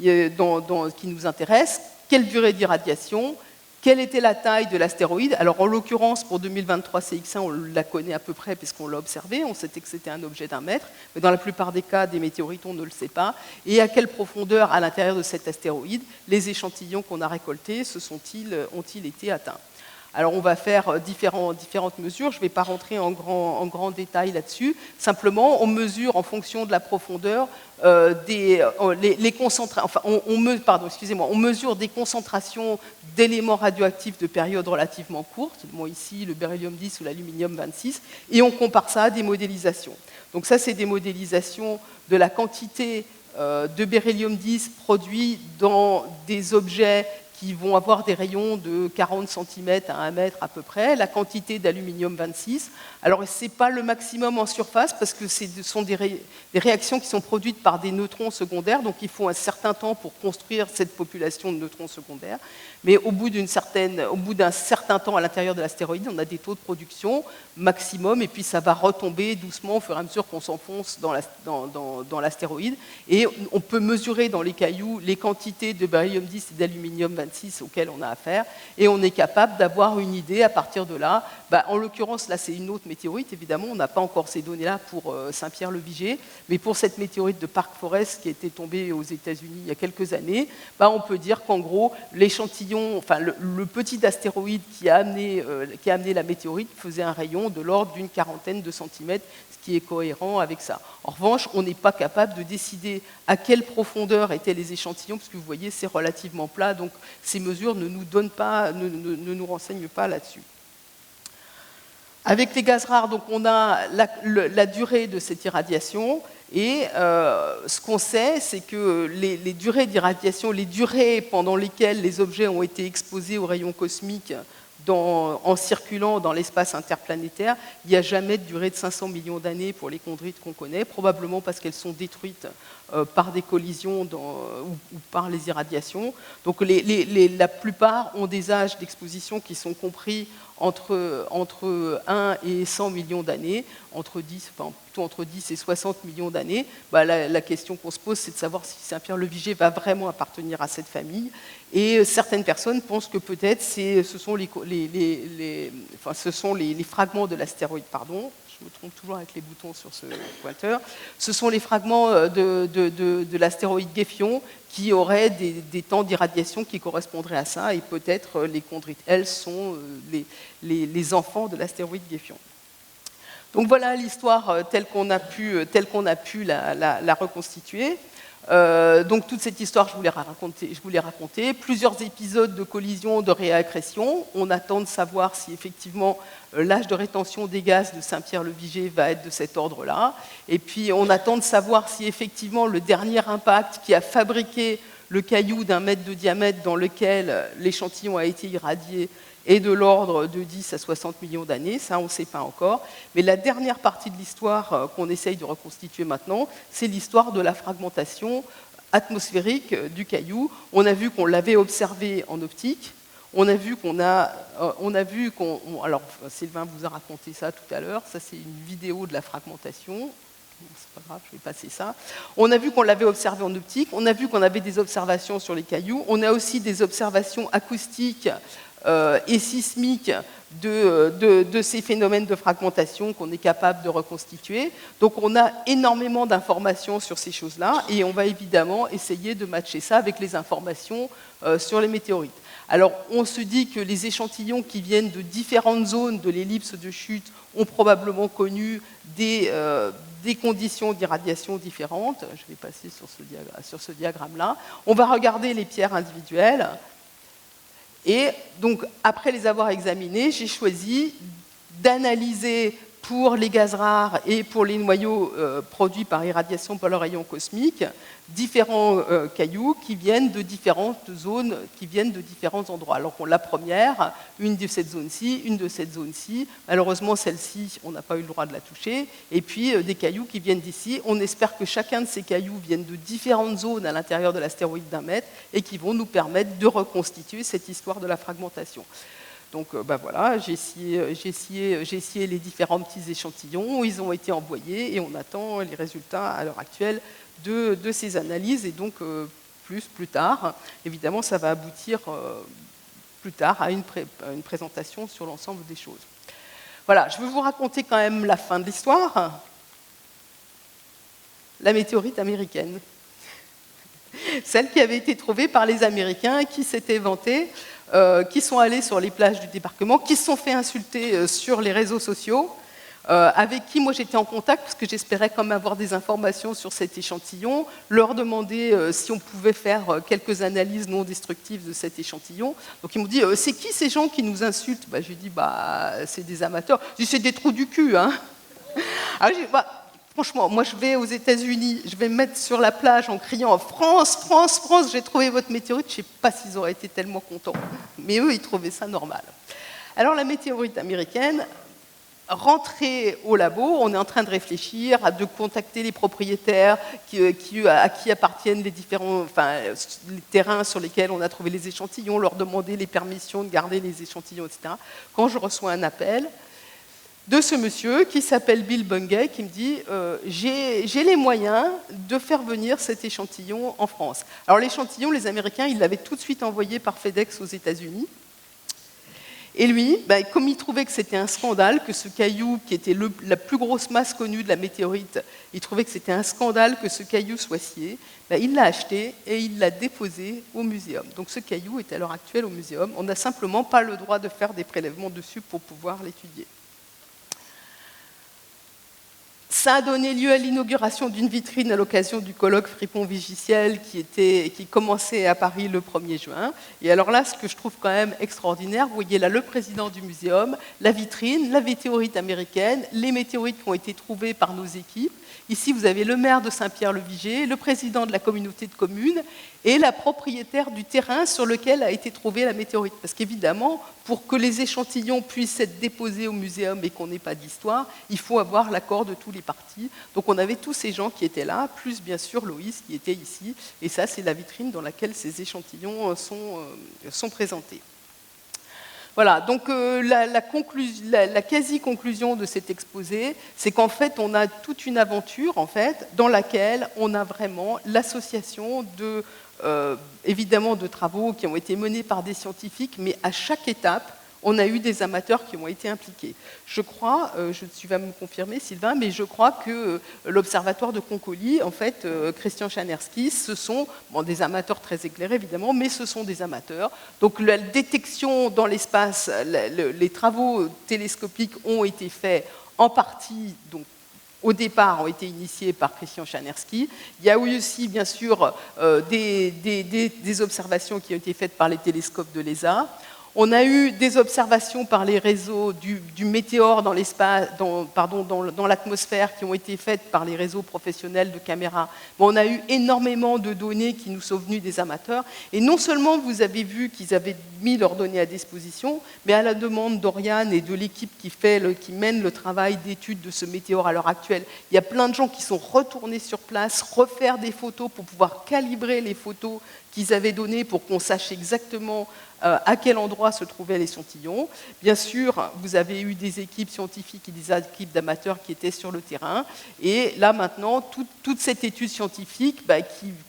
qui nous intéressent. Quelle durée d'irradiation ? Quelle était la taille de l'astéroïde? Alors, en l'occurrence, pour 2023 CX1, on la connaît à peu près puisqu'on l'a observé. On sait que c'était un objet d'1 mètre. Mais dans la plupart des cas, des météorites, on ne le sait pas. Et à quelle profondeur, à l'intérieur de cet astéroïde, les échantillons qu'on a récoltés ont-ils été atteints? Alors, on va faire différentes mesures. Je ne vais pas rentrer en grand détail là-dessus. Simplement, on mesure en fonction de la profondeur les concentrations. Enfin, on mesure des concentrations d'éléments radioactifs de période relativement courte. Bon, ici, le beryllium 10 ou l'aluminium 26, et on compare ça à des modélisations. Donc ça, c'est des modélisations de la quantité de beryllium 10 produit dans des objets qui vont avoir des rayons de 40 cm à 1 mètre à peu près, la quantité d'aluminium 26. Alors, ce n'est pas le maximum en surface parce que ce sont des réactions qui sont produites par des neutrons secondaires, donc il faut un certain temps pour construire cette population de neutrons secondaires. Mais au bout d'un certain temps à l'intérieur de l'astéroïde, on a des taux de production maximum et puis ça va retomber doucement au fur et à mesure qu'on s'enfonce dans l'astéroïde. Et on peut mesurer dans les cailloux les quantités de barium 10 et d'aluminium 26 auxquelles on a affaire et on est capable d'avoir une idée à partir de là. En l'occurrence, là, c'est une autre météorite, évidemment, on n'a pas encore ces données-là pour Saint-Pierre-le-Viger, mais pour cette météorite de Park Forest qui était tombée aux États-Unis il y a quelques années, on peut dire qu'en gros, l'échantillon, enfin le petit astéroïde qui a amené la météorite faisait un rayon de l'ordre d'une quarantaine de centimètres, ce qui est cohérent avec ça. En revanche, on n'est pas capable de décider à quelle profondeur étaient les échantillons, parce que vous voyez, c'est relativement plat, donc ces mesures ne nous renseignent pas là-dessus. Avec les gaz rares, donc, on a la durée de cette irradiation, et ce qu'on sait, c'est que les durées d'irradiation, les durées pendant lesquelles les objets ont été exposés aux rayons cosmiques en circulant dans l'espace interplanétaire, il n'y a jamais de durée de 500 millions d'années pour les chondrites qu'on connaît, probablement parce qu'elles sont détruites par des collisions ou par les irradiations. Donc la plupart ont des âges d'exposition qui sont compris entre 1 et 100 millions d'années, plutôt entre 10 et 60 millions d'années. La question qu'on se pose, c'est de savoir si Saint-Pierre-le-Viger va vraiment appartenir à cette famille. Et certaines personnes pensent que peut-être ce sont les fragments de l'astéroïde, pardon, je me trompe toujours avec les boutons sur ce pointeur, ce sont les fragments de l'astéroïde Gefion qui auraient des temps d'irradiation qui correspondraient à ça, et peut-être les chondrites, elles, sont les enfants de l'astéroïde Gefion. Donc voilà l'histoire telle qu'on a pu la reconstituer. Donc toute cette histoire, je vous l'ai racontée. Plusieurs épisodes de collision, de réaccrétion. On attend de savoir si effectivement l'âge de rétention des gaz de Saint-Pierre-le-Viger va être de cet ordre-là. Et puis on attend de savoir si effectivement le dernier impact qui a fabriqué le caillou d'1 mètre de diamètre dans lequel l'échantillon a été irradié est de l'ordre de 10 à 60 millions d'années, ça on ne sait pas encore. Mais la dernière partie de l'histoire qu'on essaye de reconstituer maintenant, c'est l'histoire de la fragmentation atmosphérique du caillou. On a vu qu'on l'avait observé en optique, on a vu alors Sylvain vous a raconté ça tout à l'heure, ça c'est une vidéo de la fragmentation. C'est pas grave, je vais passer ça. On a vu qu'on l'avait observé en optique, on a vu qu'on avait des observations sur les cailloux, on a aussi des observations acoustiques et sismiques de ces phénomènes de fragmentation qu'on est capable de reconstituer. Donc on a énormément d'informations sur ces choses-là et on va évidemment essayer de matcher ça avec les informations sur les météorites. Alors on se dit que les échantillons qui viennent de différentes zones de l'ellipse de chute ont probablement connu des conditions d'irradiation différentes. Je vais passer sur ce diagramme-là. On va regarder les pierres individuelles. Et donc, après les avoir examinées, j'ai choisi d'analyser pour les gaz rares et pour les noyaux produits par irradiation par le rayon cosmique, différents cailloux qui viennent de différentes zones, qui viennent de différents endroits. Alors la première, une de cette zone-ci, une de cette zone-ci. Malheureusement, celle-ci, on n'a pas eu le droit de la toucher. Et puis des cailloux qui viennent d'ici. On espère que chacun de ces cailloux viennent de différentes zones à l'intérieur de l'astéroïde d'1 mètre et qui vont nous permettre de reconstituer cette histoire de la fragmentation. Donc voilà, j'ai essayé les différents petits échantillons, ils ont été envoyés et on attend les résultats à l'heure actuelle de ces analyses. Et donc plus tard, évidemment, ça va aboutir plus tard à une présentation sur l'ensemble des choses. Voilà, je vais vous raconter quand même la fin de l'histoire. La météorite américaine. Celle qui avait été trouvée par les Américains et qui s'était vantée, qui sont allés sur les plages du débarquement, qui se sont fait insulter sur les réseaux sociaux, avec qui moi j'étais en contact parce que j'espérais quand même avoir des informations sur cet échantillon, leur demander si on pouvait faire quelques analyses non destructives de cet échantillon. Donc ils m'ont dit c'est qui ces gens qui nous insultent? Je lui ai dit c'est des amateurs. Je dis c'est des trous du cul, hein. Alors, Franchement, moi je vais aux États-Unis, je vais me mettre sur la plage en criant France, France, France, j'ai trouvé votre météorite. Je ne sais pas s'ils auraient été tellement contents, mais eux, ils trouvaient ça normal. Alors la météorite américaine, rentrée au labo, on est en train de réfléchir, de contacter les propriétaires à qui appartiennent les différents, les terrains sur lesquels on a trouvé les échantillons, leur demander les permissions de garder les échantillons, etc. Quand je reçois un appel de ce monsieur qui s'appelle Bill Bungay, qui me dit j'ai les moyens de faire venir cet échantillon en France. Alors l'échantillon, les Américains, ils l'avaient tout de suite envoyé par FedEx aux États-Unis. Et lui, comme il trouvait que c'était un scandale, que ce caillou, qui était la plus grosse masse connue de la météorite, il trouvait que c'était un scandale que ce caillou soit scié, il l'a acheté et il l'a déposé au muséum. Donc ce caillou est à l'heure actuelle au muséum. On n'a simplement pas le droit de faire des prélèvements dessus pour pouvoir l'étudier. Ça a donné lieu à l'inauguration d'une vitrine à l'occasion du colloque Fripon-Vigiciel qui commençait à Paris le 1er juin. Et alors là, ce que je trouve quand même extraordinaire, vous voyez là le président du muséum, la vitrine, la météorite américaine, les météorites qui ont été trouvées par nos équipes. Ici, vous avez le maire de Saint-Pierre-le-Viger, le président de la communauté de communes et la propriétaire du terrain sur lequel a été trouvée la météorite. Parce qu'évidemment, pour que les échantillons puissent être déposés au muséum et qu'on n'ait pas d'histoire, il faut avoir l'accord de tous les partis. Donc on avait tous ces gens qui étaient là, plus bien sûr Loïs qui était ici. Et ça, c'est la vitrine dans laquelle ces échantillons sont présentés. Voilà, donc la quasi-conclusion de cet exposé, c'est qu'en fait, on a toute une aventure en fait, dans laquelle on a vraiment l'association évidemment de travaux qui ont été menés par des scientifiques, mais à chaque étape, on a eu des amateurs qui ont été impliqués. Je crois, tu vas me confirmer Sylvain, mais je crois que l'observatoire de Concoly, en fait, Christian Chanerski, ce sont des amateurs très éclairés évidemment, mais ce sont des amateurs. Donc la détection dans l'espace, les travaux télescopiques ont été faits en partie, donc au départ, ont été initiés par Christian Chanerski. Il y a eu aussi, bien sûr, des observations qui ont été faites par les télescopes de l'ESA. On a eu des observations par les réseaux du météore dans l'espace, dans l'atmosphère, qui ont été faites par les réseaux professionnels de caméras. On a eu énormément de données qui nous sont venues des amateurs. Et non seulement vous avez vu qu'ils avaient mis leurs données à disposition, mais à la demande d'Oriane et de l'équipe qui mène le travail d'étude de ce météore à l'heure actuelle, il y a plein de gens qui sont retournés sur place, refaire des photos pour pouvoir calibrer les photos qu'ils avaient données pour qu'on sache exactement à quel endroit se trouvait l'échantillon. Bien sûr, vous avez eu des équipes scientifiques et des équipes d'amateurs qui étaient sur le terrain. Et là, maintenant, toute cette étude scientifique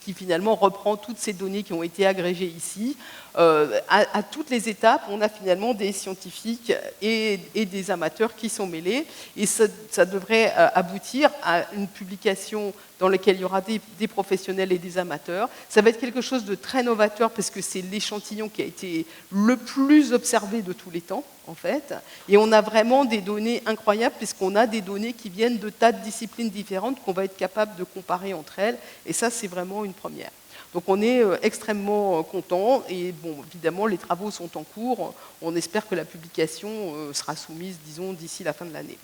qui finalement reprend toutes ces données qui ont été agrégées ici, à toutes les étapes, on a finalement des scientifiques et des amateurs qui sont mêlés. Et ça devrait aboutir à une publication dans laquelle il y aura des professionnels et des amateurs. Ça va être quelque chose de très novateur parce que c'est l'échantillon qui a été le plus observé de tous les temps, en fait. Et on a vraiment des données incroyables puisqu'on a des données qui viennent de tas de disciplines différentes qu'on va être capable de comparer entre elles. Et ça, c'est vraiment une première. Donc on est extrêmement content et bon, évidemment, les travaux sont en cours. On espère que la publication sera soumise, disons, d'ici la fin de l'année.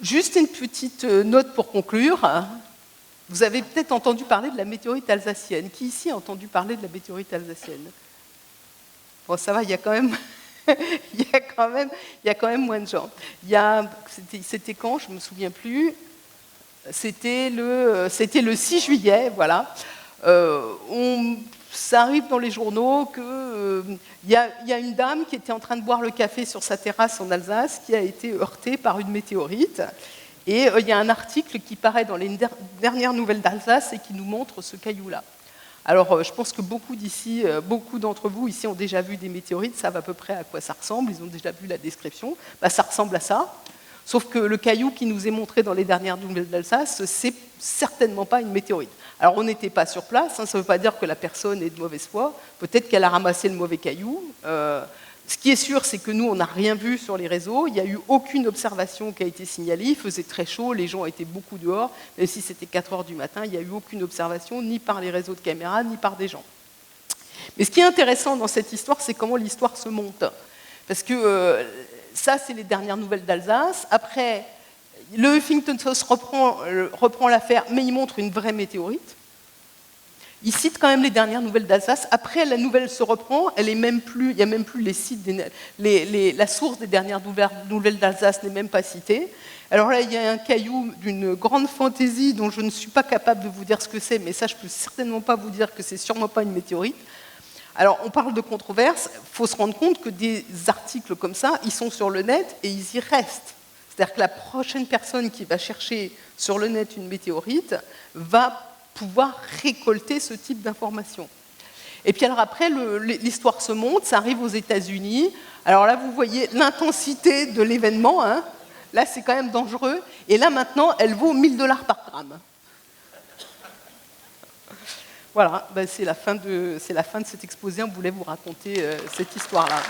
Juste une petite note pour conclure. Vous avez peut-être entendu parler de la météorite alsacienne. Qui ici a entendu parler de la météorite alsacienne? Bon, ça va, il y a quand même, il y a quand même moins de gens. C'était quand? Je ne me souviens plus. C'était le 6 juillet, voilà. Ça arrive dans les journaux qu'il y a une dame qui était en train de boire le café sur sa terrasse en Alsace qui a été heurtée par une météorite. Et il y a un article qui paraît dans les dernières nouvelles d'Alsace et qui nous montre ce caillou-là. Alors, je pense que beaucoup d'entre vous ici ont déjà vu des météorites, savent à peu près à quoi ça ressemble, ils ont déjà vu la description. Ça ressemble à ça. Sauf que le caillou qui nous est montré dans les dernières nouvelles d'Alsace, c'est certainement pas une météorite. Alors on n'était pas sur place, ça ne veut pas dire que la personne est de mauvaise foi, peut-être qu'elle a ramassé le mauvais caillou. Ce qui est sûr, c'est que nous, on n'a rien vu sur les réseaux, il n'y a eu aucune observation qui a été signalée, il faisait très chaud, les gens étaient beaucoup dehors, même si c'était 4 heures du matin, il n'y a eu aucune observation, ni par les réseaux de caméras, ni par des gens. Mais ce qui est intéressant dans cette histoire, c'est comment l'histoire se monte. Parce que ça, c'est les dernières nouvelles d'Alsace. Après, Le Huffington Post reprend l'affaire, mais il montre une vraie météorite. Il cite quand même les dernières nouvelles d'Alsace. Après, la nouvelle se reprend, il n'y a même plus les sites, la source des dernières nouvelles d'Alsace n'est même pas citée. Alors là, il y a un caillou d'une grande fantaisie dont je ne suis pas capable de vous dire ce que c'est, mais ça, je ne peux certainement pas vous dire que c'est sûrement pas une météorite. Alors, on parle de controverse, il faut se rendre compte que des articles comme ça, ils sont sur le net et ils y restent. C'est-à-dire que la prochaine personne qui va chercher sur le net une météorite va pouvoir récolter ce type d'informations. Et puis alors après, l'histoire se monte, ça arrive aux États-Unis. Alors là, vous voyez l'intensité de l'événement. Hein. Là, c'est quand même dangereux. Et là, maintenant, elle vaut 1 000 $ par gramme. Voilà, ben c'est la fin de cet exposé. On voulait vous raconter cette histoire-là.